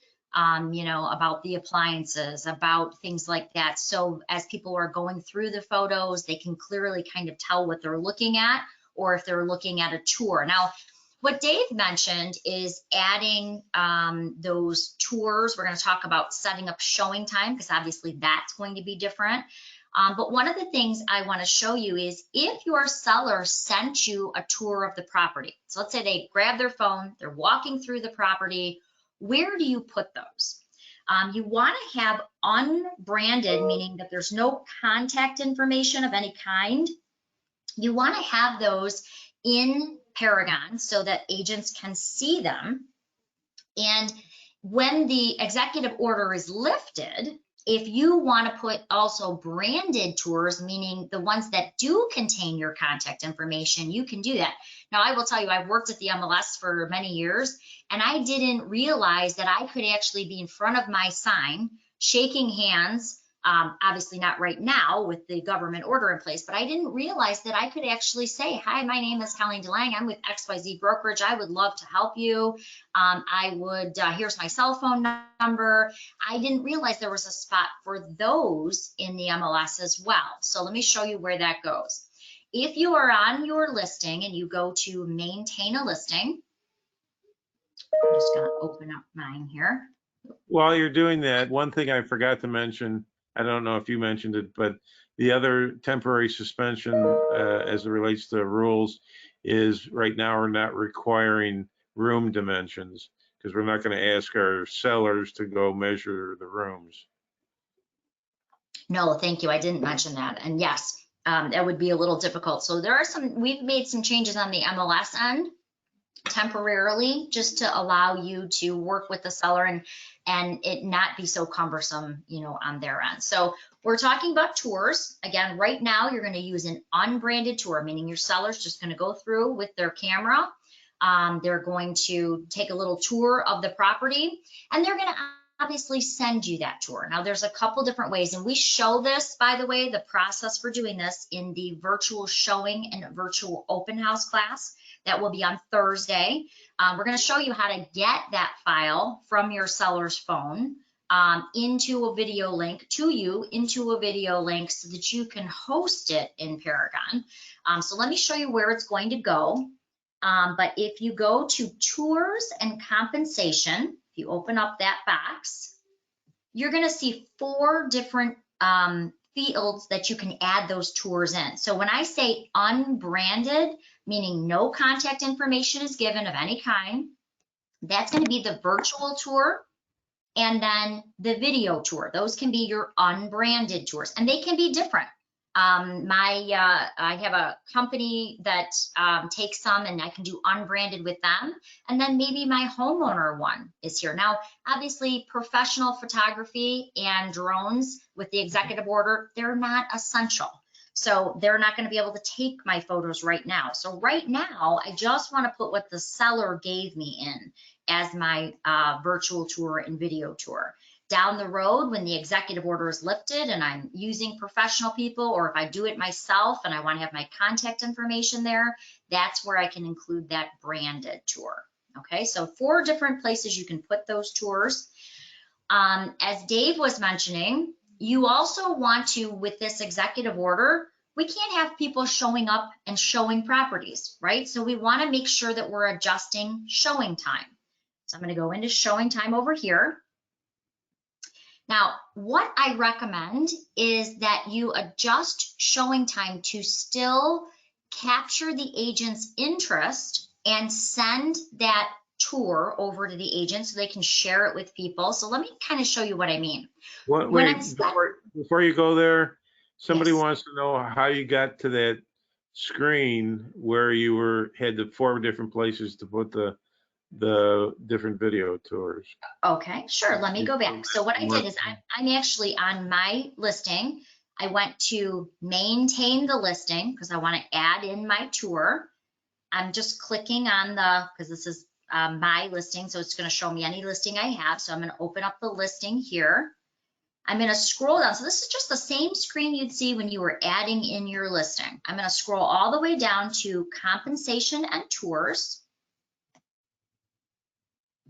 you know, about the appliances, about things like that. So as people are going through the photos, they can clearly kind of tell what they're looking at, or if they're looking at a tour. Now, what Dave mentioned is adding those tours. We're going to talk about setting up showing time, because obviously that's going to be different. But one of the things I want to show you is if your seller sent you a tour of the property. So let's say they grab their phone, they're walking through the property. Where do you put those? You want to have unbranded, meaning that there's no contact information of any kind. You want to have those in Paragon so that agents can see them. And when the executive order is lifted, if you want to put also branded tours, meaning the ones that do contain your contact information, you can do that. Now, I will tell you, I've worked at the MLS for many years, and I didn't realize that I could actually be in front of my sign, shaking hands, obviously not right now with the government order in place, but I didn't realize that I could actually say, hi, my name is Colleen DeLange. I'm with XYZ Brokerage. I would love to help you. Here's my cell phone number. I didn't realize there was a spot for those in the MLS as well. So let me show you where that goes. If you are on your listing and you go to maintain a listing, I'm just going to open up mine here. While you're doing that, one thing I forgot to mention, I don't know if you mentioned it, but the other temporary suspension as it relates to rules is right now we're not requiring room dimensions, because we're not going to ask our sellers to go measure the rooms. No, thank you. I didn't mention that. And yes, that would be a little difficult. So there are we've made some changes on the MLS end temporarily, just to allow you to work with the seller and it not be so cumbersome, you know, on their end. So we're talking about tours. Again, right now you're going to use an unbranded tour, meaning your seller's just going to go through with their camera. They're going to take a little tour of the property, and they're going to obviously send you that tour. Now, there's a couple different ways, and we show this, by the way, the process for doing this in the virtual showing and virtual open house class that will be on Thursday. We're going to show you how to get that file from your seller's phone into a video link to you, into a video link so that you can host it in Paragon. So let me show you where it's going to go. But if you go to tours and compensation, if you open up that box, you're going to see 4 different fields that you can add those tours in. So when I say unbranded, meaning no contact information is given of any kind, that's going to be the virtual tour and then the video tour. Those can be your unbranded tours, and they can be different. I have a company that takes some, and I can do unbranded with them. And then maybe my homeowner one is here. Now, obviously, professional photography and drones with the executive order, they're not essential. So they're not going to be able to take my photos right now. So right now, I just want to put what the seller gave me in as my virtual tour and video tour. Down the road, when the executive order is lifted and I'm using professional people, or if I do it myself and I want to have my contact information there, that's where I can include that branded tour. Okay, so 4 different places you can put those tours. As Dave was mentioning, you also want to, with this executive order, we can't have people showing up and showing properties, right? So we want to make sure that we're adjusting showing time. So I'm going to go into showing time over here. Now, what I recommend is that you adjust showing time to still capture the agent's interest and send that tour over to the agent so they can share it with people. So let me kind of show you what I mean. Wait, before you go there, somebody Yes. wants to know how you got to that screen where you had the 4 different places to put the different video tours. Okay, sure. Let me go back. So what I did is I'm actually on my listing. I went to maintain the listing because I want to add in my tour. I'm just clicking on because this is my listing. So it's going to show me any listing I have. So I'm going to open up the listing here. I'm going to scroll down. So this is just the same screen you'd see when you were adding in your listing. I'm going to scroll all the way down to compensation and tours.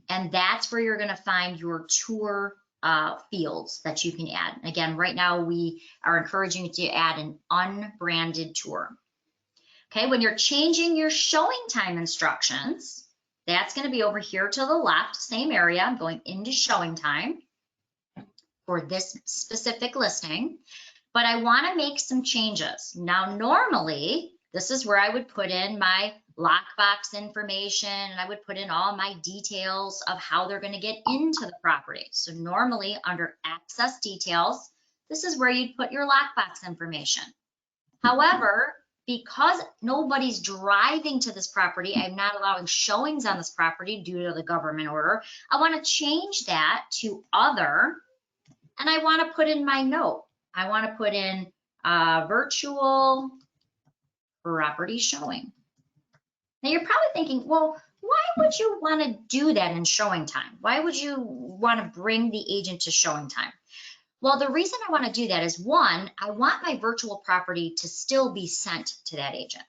And that's where you're going to find your tour fields that you can add. Again, right now we are encouraging you to add an unbranded tour. Okay, when you're changing your showing time instructions, that's going to be over here to the left, same area. I'm going into showing time for this specific listing, but I want to make some changes. Now, normally, this is where I would put in my lockbox information, and I would put in all my details of how they're going to get into the property. So normally under access details, this is where you'd put your lockbox information. However, because nobody's driving to this property, I'm not allowing showings on this property due to the government order. I want to change that to other, and I want to put in my note. I want to put in virtual property showing. Now you're probably thinking, well, why would you want to do that in showing time? Why would you want to bring the agent to showing time? Well, the reason I want to do that is, one, I want my virtual property to still be sent to that agent.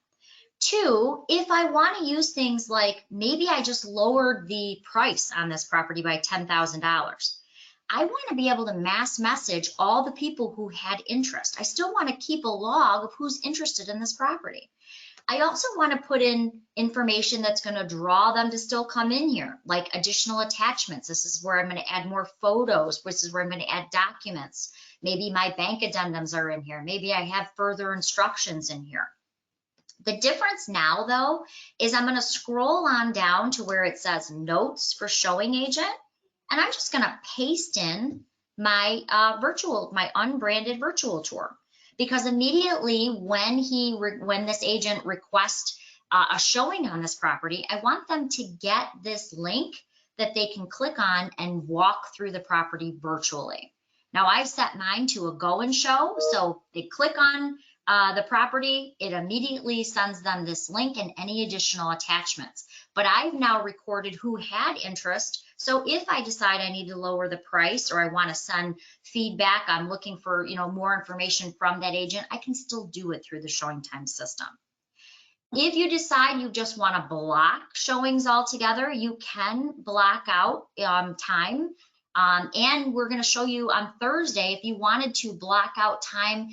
Two, if I want to use things like maybe I just lowered the price on this property by $10,000. I want to be able to mass message all the people who had interest. I still want to keep a log of who's interested in this property. I also want to put in information that's going to draw them to still come in here, like additional attachments. This is where I'm going to add more photos. This is where I'm going to add documents. Maybe my bank addendums are in here. Maybe I have further instructions in here. The difference now, though, is I'm going to scroll on down to where it says notes for showing agent, and I'm just going to paste in my my unbranded virtual tour. Because immediately when this agent requests a showing on this property, I want them to get this link that they can click on and walk through the property virtually. Now I've set mine to a go and show, so they click on the property, it immediately sends them this link and any additional attachments. But I've now recorded who had interest. So if I decide I need to lower the price or I want to send feedback, I'm looking for more information from that agent, I can still do it through the showing time system. If you decide you just want to block showings altogether, you can block out time. And we're going to show you on Thursday, if you wanted to block out time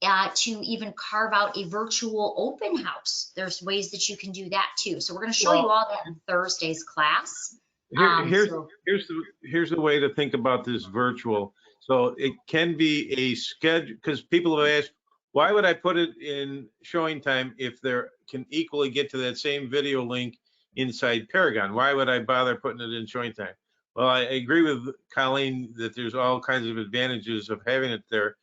to even carve out a virtual open house, there's ways that you can do that too. So we're going to show you all that in Thursday's class. Here's the way to think about this virtual. So it can be a schedule, because people have asked, why would I put it in showing time if they can equally get to that same video link inside Paragon? Why would I bother putting it in showing time? Well, I agree with Colleen that there's all kinds of advantages of having it there.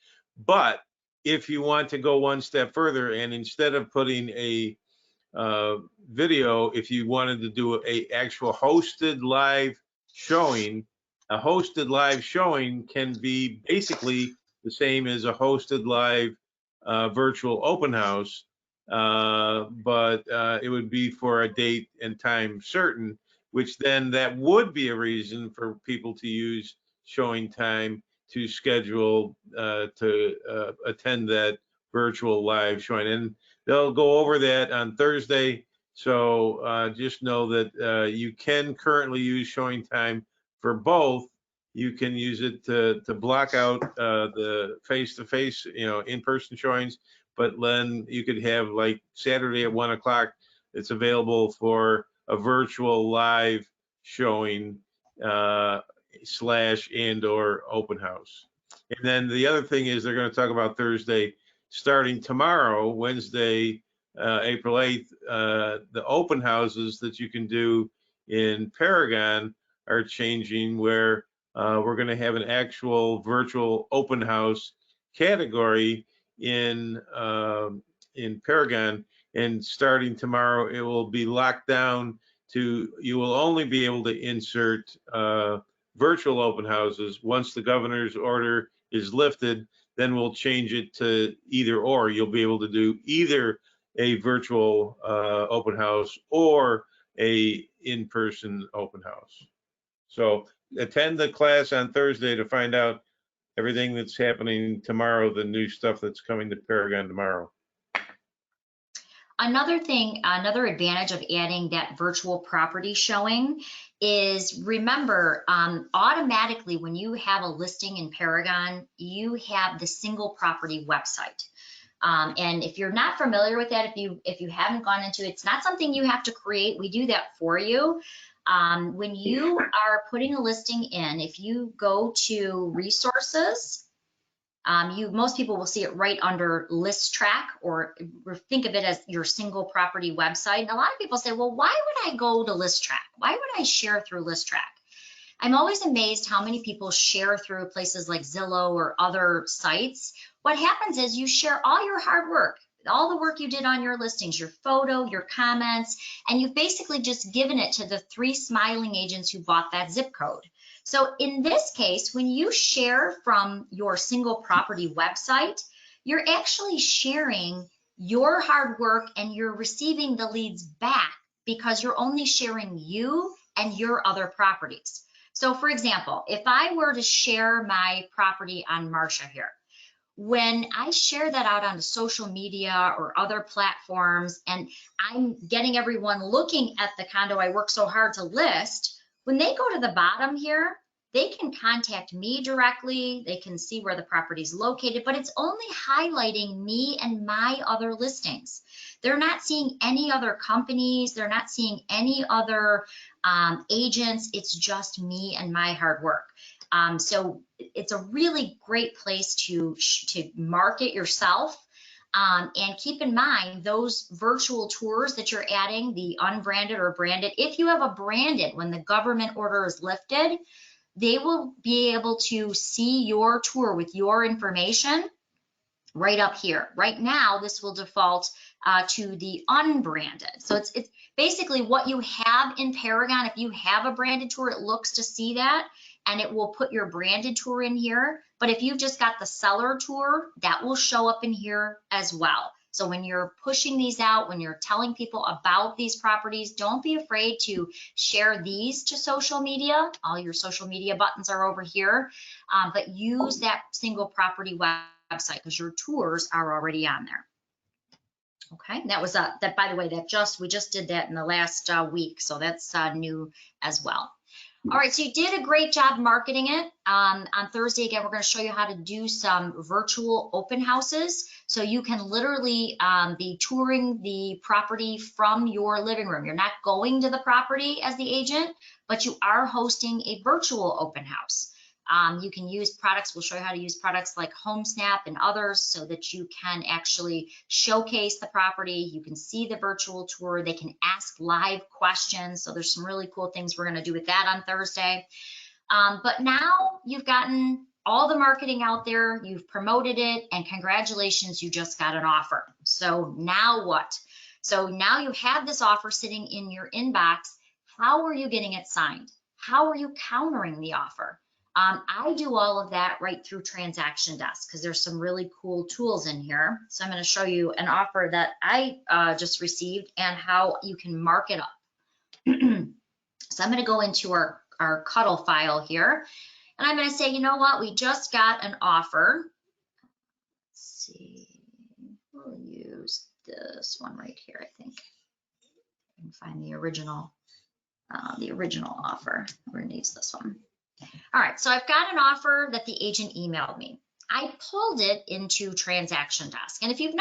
But if you want to go one step further, and instead of putting a video, if you wanted to do a actual hosted live showing, a hosted live showing can be basically the same as a hosted live virtual open house, but it would be for a date and time certain, which then that would be a reason for people to use showing time to schedule to attend that virtual live showing. And they'll go over that on Thursday. So just know that you can currently use showing time for both. You can use it to block out the face-to-face, in-person showings, but then you could have like Saturday at 1 o'clock, it's available for a virtual live showing slash and or open house. And then the other thing is they're going to talk about Thursday, starting tomorrow, Wednesday, April 8th, the open houses that you can do in Paragon are changing, where we're going to have an actual virtual open house category in Paragon. And starting tomorrow, it will be locked down to, you will only be able to insert virtual open houses once the governor's order is lifted. Then we'll change it to either or. You'll be able to do either a virtual open house or a in-person open house. So attend the class on Thursday to find out everything that's happening tomorrow, the new stuff that's coming to Paragon tomorrow. Another thing, another advantage of adding that virtual property showing is, remember, automatically when you have a listing in Paragon, you have the single property website. And if you're not familiar with that, if you haven't gone into it, it's not something you have to create. We do that for you. When you are putting a listing in, if you go to resources, most people will see it right under list track, or think of it as your single property website. And a lot of people say, well, why would I go to list track? Why would I share through list track? I'm always amazed how many people share through places like Zillow or other sites. What happens is you share all your hard work, all the work you did on your listings, your photo, your comments, and you've basically just given it to the 3 smiling agents who bought that zip code. So in this case, when you share from your single property website, you're actually sharing your hard work and you're receiving the leads back because you're only sharing you and your other properties. So for example, if I were to share my property on Marsha here, when I share that out onto social media or other platforms, and I'm getting everyone looking at the condo I worked so hard to list, when they go to the bottom here, they can contact me directly. They can see where the property is located, but it's only highlighting me and my other listings. They're not seeing any other companies. They're not seeing any other agents. It's just me and my hard work. So it's a really great place to market yourself. And keep in mind those virtual tours that you're adding, the unbranded or branded. If you have a branded, when the government order is lifted, they will be able to see your tour with your information right up here. Right now, this will default to the unbranded. So it's basically what you have in Paragon. If you have a branded tour, it looks to see that, and it will put your branded tour in here. But if you've just got the seller tour, that will show up in here as well. So when you're pushing these out, when you're telling people about these properties, don't be afraid to share these to social media. All your social media buttons are over here, but use that single property website because your tours are already on there. Okay, that was that. By the way, we just did that in the last week, so that's new as well. All right, so you did a great job marketing it. On Thursday, again, we're going to show you how to do some virtual open houses. So you can literally be touring the property from your living room. You're not going to the property as the agent, but you are hosting a virtual open house. You can use products. We'll show you how to use products like HomeSnap and others so that you can actually showcase the property. You can see the virtual tour. They can ask live questions. So there's some really cool things we're going to do with that on Thursday. But now you've gotten all the marketing out there, you've promoted it, and congratulations, you just got an offer. So now what? So now you have this offer sitting in your inbox. How are you getting it signed? How are you countering the offer? I do all of that right through Transaction Desk because there's some really cool tools in here. So I'm going to show you an offer that I just received and how you can mark it up. So I'm going to go into our Cuddle file here, and I'm going to say, you know what, we just got an offer. Let's see, we'll use this one right here, I think. I can find the original offer. We're going to use this one. All right, so I've got an offer that the agent emailed me. I pulled it into Transaction Desk, and if you've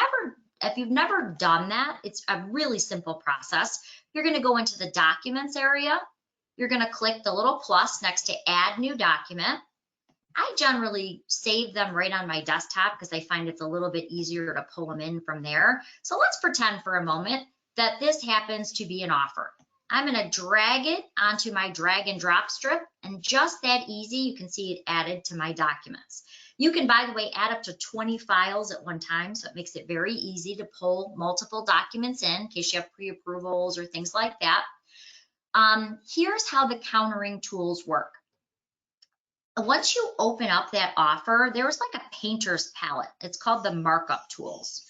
never done that, it's a really simple process. You're going to go into the Documents area. You're going to click the little plus next to Add New Document. I generally save them right on my desktop because I find it's a little bit easier to pull them in from there. So let's pretend for a moment that this happens to be an offer. I'm going to drag it onto my drag and drop strip, and just that easy, you can see it added to my documents. You can, by the way, add up to 20 files at one time, so it makes it very easy to pull multiple documents in case you have pre-approvals or things like that. Here's how the countering tools work. Once you open up that offer, there's like a painter's palette. It's called the markup tools.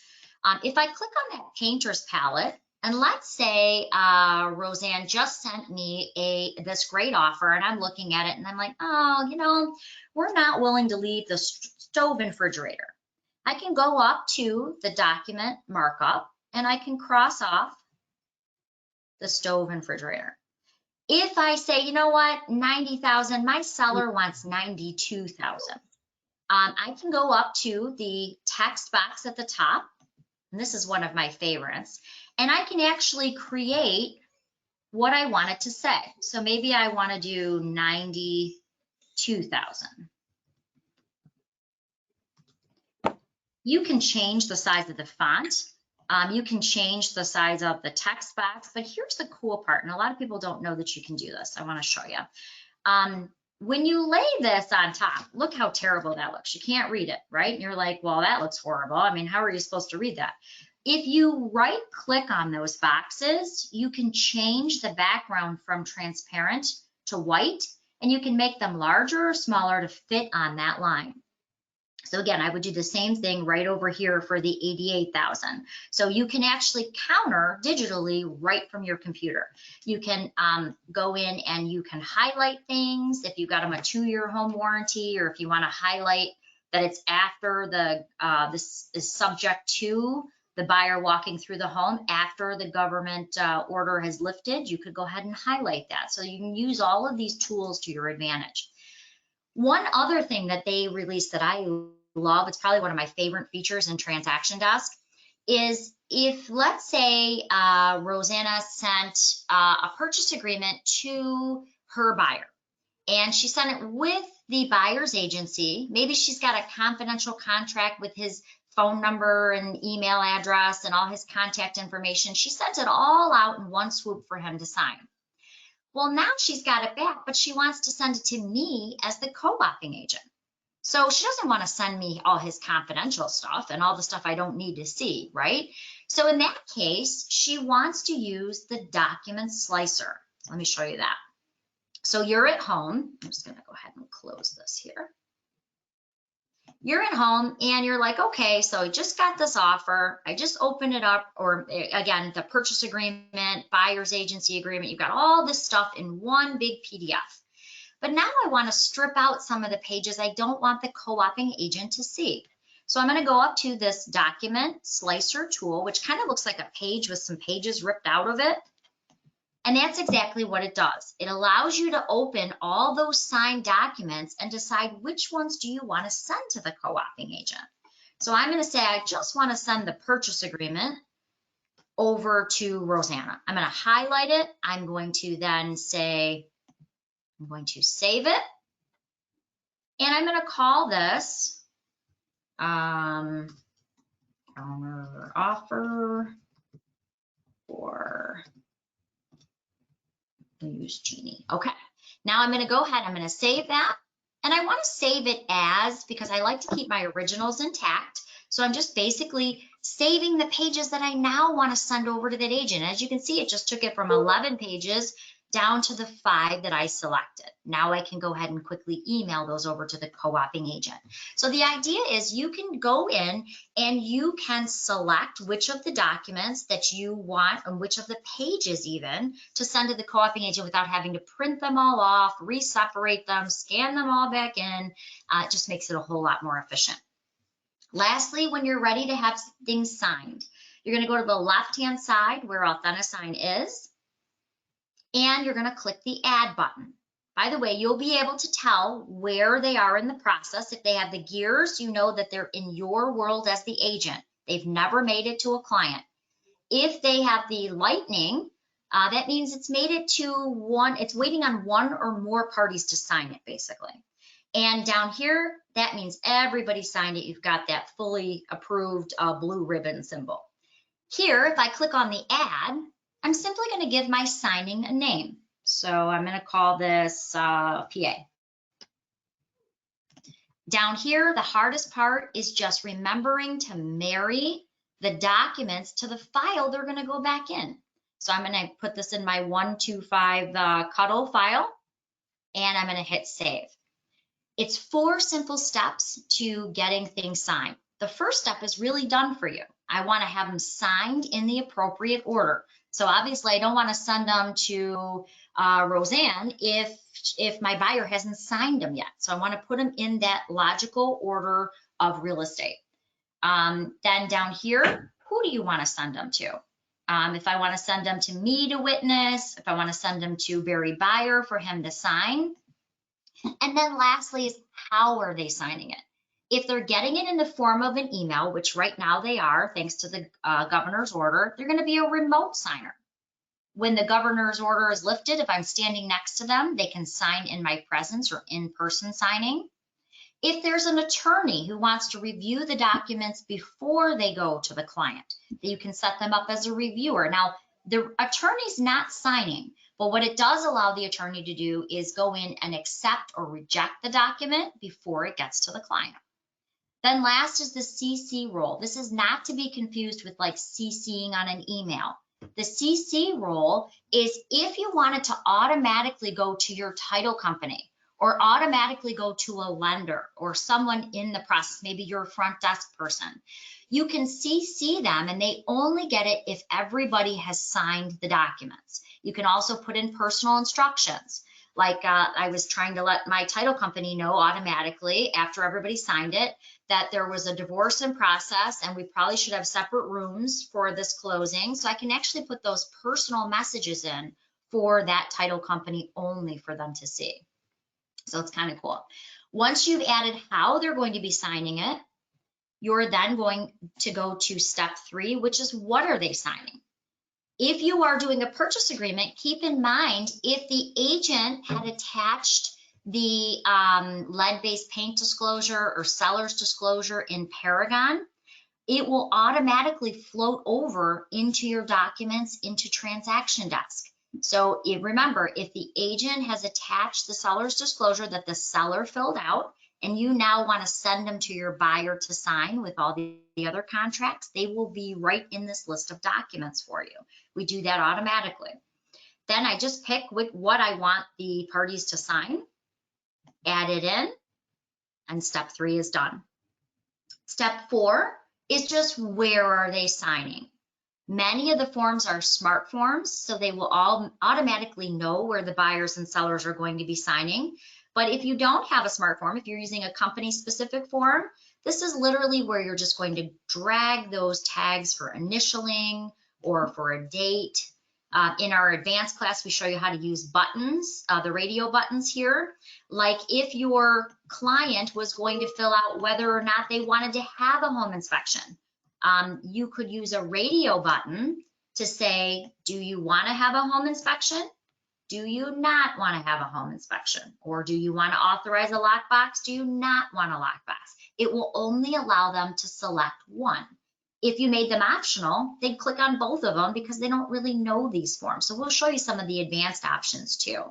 If I click on that painter's palette, And let's say Roseanne just sent me this great offer, and I'm looking at it and I'm like, oh, you know, we're not willing to leave the stove and refrigerator. I can go up to the document markup and I can cross off the stove and refrigerator. If I say, you know what, 90,000, my seller wants 92,000. I can go up to the text box at the top, and this is one of my favorites, and I can actually create what I want it to say. So maybe I want to do 92,000. You can change the size of the font. You can change the size of the text box, but here's the cool part, and a lot of people don't know that you can do this. I want to show you. When you lay this on top, look how terrible that looks. You can't read it, right? And you're like, well, that looks horrible. I mean, how are you supposed to read that? If you right click on those boxes, you can change the background from transparent to white, and you can make them larger or smaller to fit on that line. So again, I would do the same thing right over here for the 88,000. So you can actually counter digitally right from your computer. You can go in and you can highlight things if you've got them a 2-year home warranty, or if you want to highlight that it's after the this is subject to the buyer walking through the home after the government order has lifted. You could go ahead and highlight that. So you can use all of these tools to your advantage. One other thing that they released that I love, it's probably one of my favorite features in Transaction Desk, is if, let's say, Rosanna sent a purchase agreement to her buyer, and she sent it with the buyer's agency. Maybe she's got a confidential contract with his phone number and email address and all his contact information. She sent it all out in one swoop for him to sign. Well, now she's got it back, but she wants to send it to me as the co-oping agent. So she doesn't want to send me all his confidential stuff and all the stuff I don't need to see, right? So in that case, she wants to use the document slicer. Let me show you that. So you're at home. I'm just going to go ahead and close this here. You're at home and you're like, okay, so I just got this offer. I just opened it up, or again, the purchase agreement, buyer's agency agreement. You've got all this stuff in one big PDF. But now I want to strip out some of the pages I don't want the co-oping agent to see. So I'm going to go up to this document slicer tool, which kind of looks like a page with some pages ripped out of it. And that's exactly what it does. It allows you to open all those signed documents and decide which ones do you want to send to the co-oping agent. So I'm going to say I just want to send the purchase agreement over to Rosanna. I'm going to highlight it. I'm going to then say, I'm going to save it. And I'm going to call this owner offer for use Genie. Okay, now I'm going to go ahead, I'm going to save that, and I want to save it as, because I like to keep my originals intact. So I'm just basically saving the pages that I now want to send over to that agent. As you can see, it just took it from 11 pages down to the 5 that I selected. Now I can go ahead and quickly email those over to the co-oping agent. So the idea is you can go in and you can select which of the documents that you want and which of the pages even to send to the co-oping agent without having to print them all off, re-separate them, scan them all back in. It just makes it a whole lot more efficient. Lastly, when you're ready to have things signed, you're going to go to the left-hand side where AuthentiSign is, and you're going to click the Add button. By the way, you'll be able to tell where they are in the process. If they have the gears, you know that they're in your world as the agent. They've never made it to a client. If they have the lightning, that means it's made it to one, it's waiting on one or more parties to sign it, basically. And down here, that means everybody signed it. You've got that fully approved blue ribbon symbol. Here, if I click on the add, I'm simply going to give my signing a name. So I'm going to call this PA. Down here, the hardest part is just remembering to marry the documents to the file they're going to go back in. So I'm going to put this in my 125 cuddle file, and I'm going to hit save. It's 4 simple steps to getting things signed. The first step is really done for you. I want to have them signed in the appropriate order. So obviously I don't want to send them to Roseanne if my buyer hasn't signed them yet. So I want to put them in that logical order of real estate. Then down here, who do you want to send them to? If I want to send them to me to witness, if I want to send them to Barry Buyer for him to sign. And then lastly is how are they signing it? If they're getting it in the form of an email, which right now they are, thanks to the governor's order, they're going to be a remote signer. When the governor's order is lifted, if I'm standing next to them, they can sign in my presence or in-person signing. If there's an attorney who wants to review the documents before they go to the client, you can set them up as a reviewer. Now, the attorney's not signing, but what it does allow the attorney to do is go in and accept or reject the document before it gets to the client. Then last is the CC role. This is not to be confused with like CCing on an email. The CC role is if you wanted to automatically go to your title company or automatically go to a lender or someone in the process, maybe your front desk person, you can CC them and they only get it if everybody has signed the documents. You can also put in personal instructions. Like I was trying to let my title company know automatically after everybody signed it that there was a divorce in process and we probably should have separate rooms for this closing. So I can actually put those personal messages in for that title company only for them to see. So it's kind of cool. Once you've added how they're going to be signing it, you're then going to go to step 3, which is what are they signing? If you are doing a purchase agreement, keep in mind if the agent had attached the lead-based paint disclosure or seller's disclosure in Paragon, it will automatically float over into your documents into transaction desk. So remember, if the agent has attached the seller's disclosure that the seller filled out, and you now want to send them to your buyer to sign with all the other contracts, they will be right in this list of documents for you. We do that automatically. Then I just pick what I want the parties to sign, add it in, and step 3 is done. Step 4 is just where are they signing? Many of the forms are smart forms, so they will all automatically know where the buyers and sellers are going to be signing. But if you don't have a smart form, if you're using a company-specific form, this is literally where you're just going to drag those tags for initialing or for a date. In our advanced class, we show you how to use buttons, the radio buttons here. Like if your client was going to fill out whether or not they wanted to have a home inspection, you could use a radio button to say, do you want to have a home inspection? Do you not want to have a home inspection? Or do you want to authorize a lockbox? Do you not want a lockbox? It will only allow them to select one. If you made them optional, they'd click on both of them because they don't really know these forms. So we'll show you some of the advanced options too.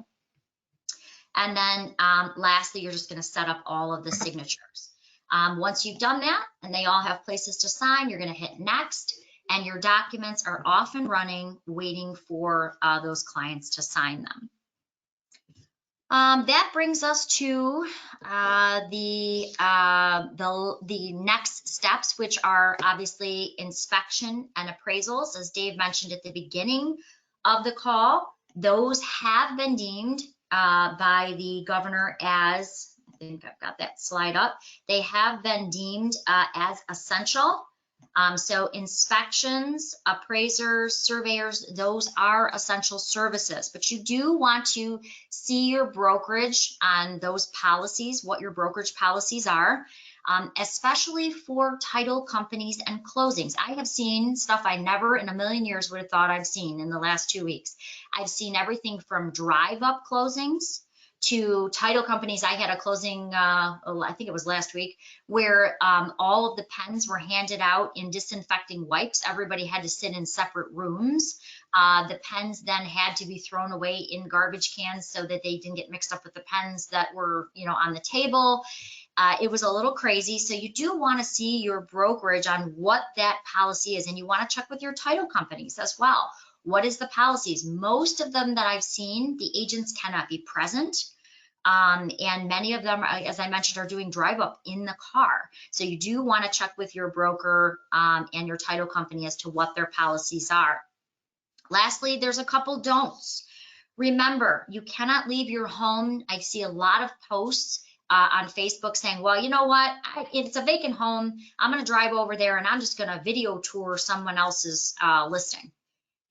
And then lastly, you're just going to set up all of the signatures. Once you've done that and they all have places to sign, you're going to hit next. And your documents are off and running, waiting for those clients to sign them. That brings us to the next steps, which are obviously inspection and appraisals. As Dave mentioned at the beginning of the call, those have been deemed by the governor as, I think I've got that slide up, they have been deemed as essential. So inspections, appraisers, surveyors, those are essential services, but you do want to see your brokerage on those policies, what your brokerage policies are, especially for title companies and closings. I have seen stuff I never in a million years would have thought I've seen in the last 2 weeks. I've seen everything from drive-up closings to title companies. I had a closing, I think it was last week, where all of the pens were handed out in disinfecting wipes. Everybody had to sit in separate rooms. The pens then had to be thrown away in garbage cans so that they didn't get mixed up with the pens that were, on the table. It was a little crazy. So you do want to see your brokerage on what that policy is, and you want to check with your title companies as well. What is the policies? Most of them that I've seen, the agents cannot be present. And many of them, as I mentioned, are doing drive up in the car. So you do want to check with your broker and your title company as to what their policies are. Lastly, there's a couple don'ts. Remember, you cannot leave your home. I see a lot of posts on Facebook saying, well, you know what? If it's a vacant home, I'm going to drive over there and I'm just going to video tour someone else's listing.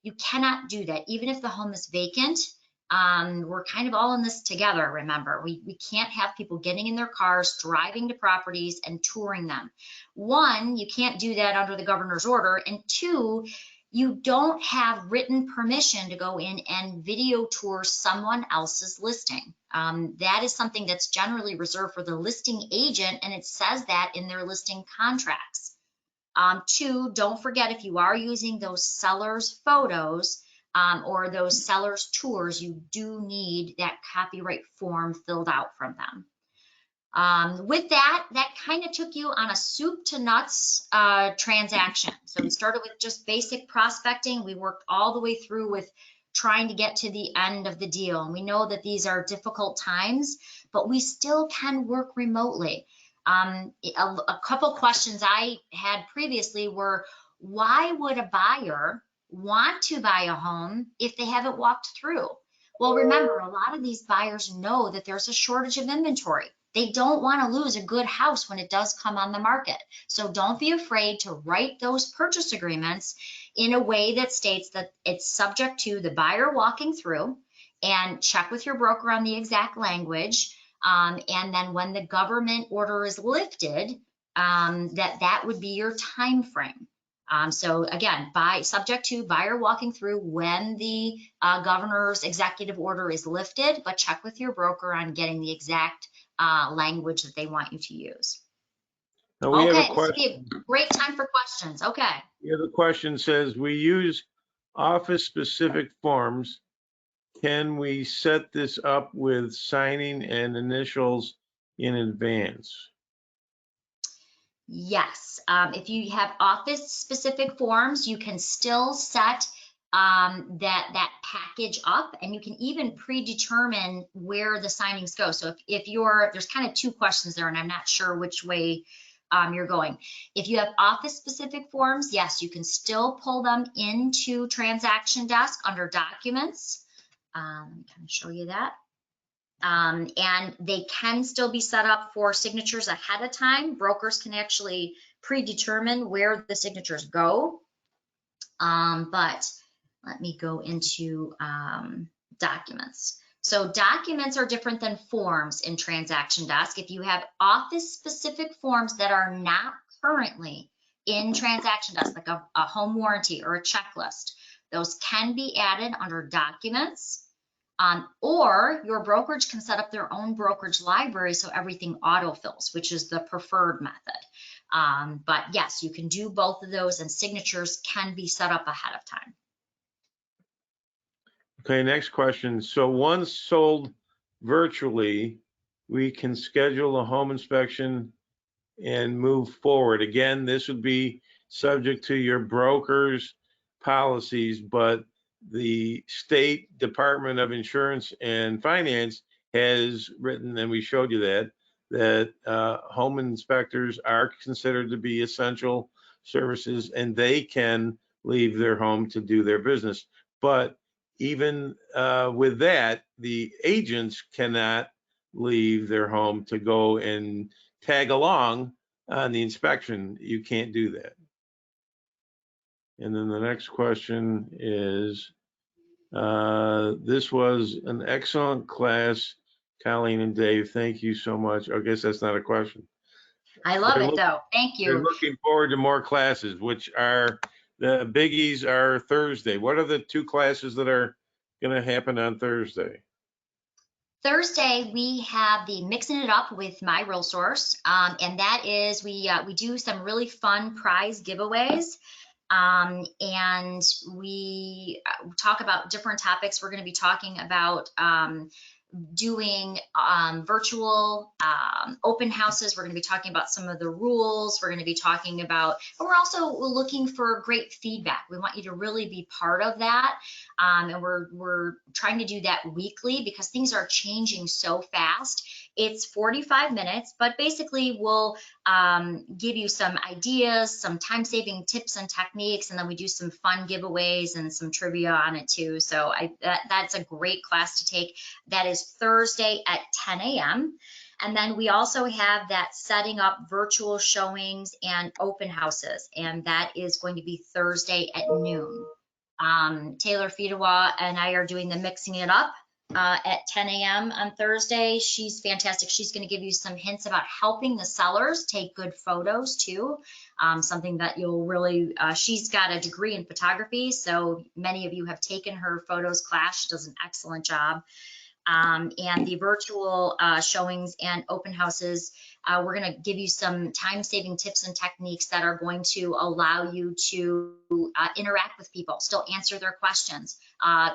You cannot do that. Even if the home is vacant, we're kind of all in this together, remember. We can't have people getting in their cars, driving to properties and touring them. One, you can't do that under the governor's order. And two, you don't have written permission to go in and video tour someone else's listing. That is something that's generally reserved for the listing agent, and it says that in their listing contracts. Two, don't forget, if you are using those sellers' photos or those sellers' tours, you do need that copyright form filled out from them. With that kind of took you on a soup to nuts transaction. So we started with just basic prospecting. We worked all the way through with trying to get to the end of the deal. And we know that these are difficult times, but we still can work remotely. A couple questions I had previously were, why would a buyer want to buy a home if they haven't walked through? Well, remember, a lot of these buyers know that there's a shortage of inventory. They don't want to lose a good house when it does come on the market. So don't be afraid to write those purchase agreements in a way that states that it's subject to the buyer walking through, and check with your broker on the exact language. And then when the government order is lifted, that would be your time frame. So again, subject to buyer walking through when the governor's executive order is lifted, but check with your broker on getting the exact language that they want you to use. Now we have a This would be a great time for questions. Okay. Yeah, the question says, we use office-specific forms. Can we set this up with signing and initials in advance? Yes. If you have office-specific forms, you can still set that package up, and you can even predetermine where the signings go. So if there's kind of two questions there, and I'm not sure which way you're going. If you have office-specific forms, yes, you can still pull them into Transaction Desk under Documents. Let me kind of show you that. And they can still be set up for signatures ahead of time. Brokers can actually predetermine where the signatures go. But let me go into Documents. So documents are different than forms in Transaction Desk. If you have office-specific forms that are not currently in Transaction Desk, like a home warranty or a checklist, those can be added under Documents. Or your brokerage can set up their own brokerage library so everything autofills, which is the preferred method. But yes, you can do both of those, and signatures can be set up ahead of time. Okay, next question. So once sold virtually, we can schedule a home inspection and move forward. Again, this would be subject to your broker's policies, but the State Department of Insurance and Finance has written, and we showed you that home inspectors are considered to be essential services, and they can leave their home to do their business. But even with that, the agents cannot leave their home to go and tag along on the inspection. You can't do that. And then the next question is, this was an excellent class, Colleen and Dave. Thank you so much. I guess that's not a question. I love it though. Thank you. They're looking forward to more classes, which are, the biggies are Thursday. What are the two classes that are going to happen on Thursday? Thursday, we have the Mixing It Up with MiRealSource, and that is, we do some really fun prize giveaways, and we talk about different topics. We're going to be talking about doing virtual open houses. We're going to be talking about some of the rules. We're going to be talking about, and we're also looking for great feedback. We want you to really be part of that. And we're trying to do that weekly because things are changing so fast. It's 45 minutes, but basically we'll give you some ideas, some time-saving tips and techniques, and then we do some fun giveaways and some trivia on it too. So that's a great class to take. That is Thursday at 10 a.m. And then we also have that setting up virtual showings and open houses, and that is going to be Thursday at noon. Taylor Fedewa and I are doing the mixing it up at 10 a.m. on Thursday. She's fantastic. She's going to give you some hints about helping the sellers take good photos too. Something that you'll really, she's got a degree in photography, so many of you have taken her photos class. She does an excellent job. And the virtual showings and open houses, we're going to give you some time-saving tips and techniques that are going to allow you to interact with people, still answer their questions,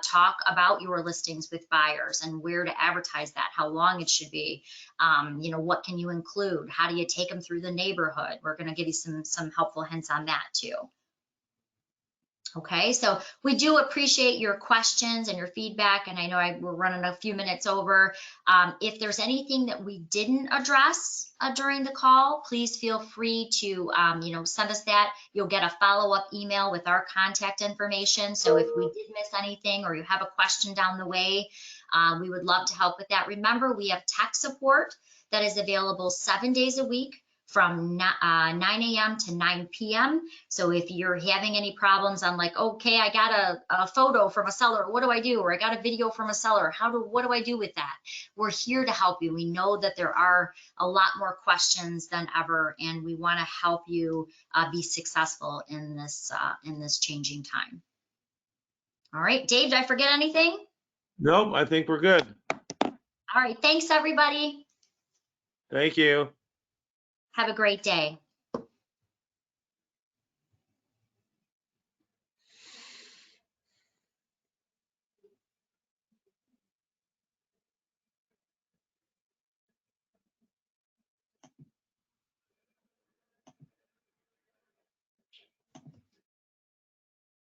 talk about your listings with buyers and where to advertise that, how long it should be, you know, what can you include, how do you take them through the neighborhood. We're going to give you some helpful hints on that too. Okay, so we do appreciate your questions and your feedback, and I know we're running a few minutes over. If there's anything that we didn't address during the call, please feel free to you know, send us that. You'll get a follow-up email with our contact information. So if we did miss anything or you have a question down the way, we would love to help with that. Remember, we have tech support that is available 7 days a week from 9 a.m. to 9 p.m. So if you're having any problems on like, okay, I got a photo from a seller, what do I do? Or I got a video from a seller, what do I do with that? We're here to help you. We know that there are a lot more questions than ever, and we want to help you be successful in this changing time. All right, Dave, did I forget anything? Nope, I think we're good. All right, thanks everybody. Thank you. Have a great day.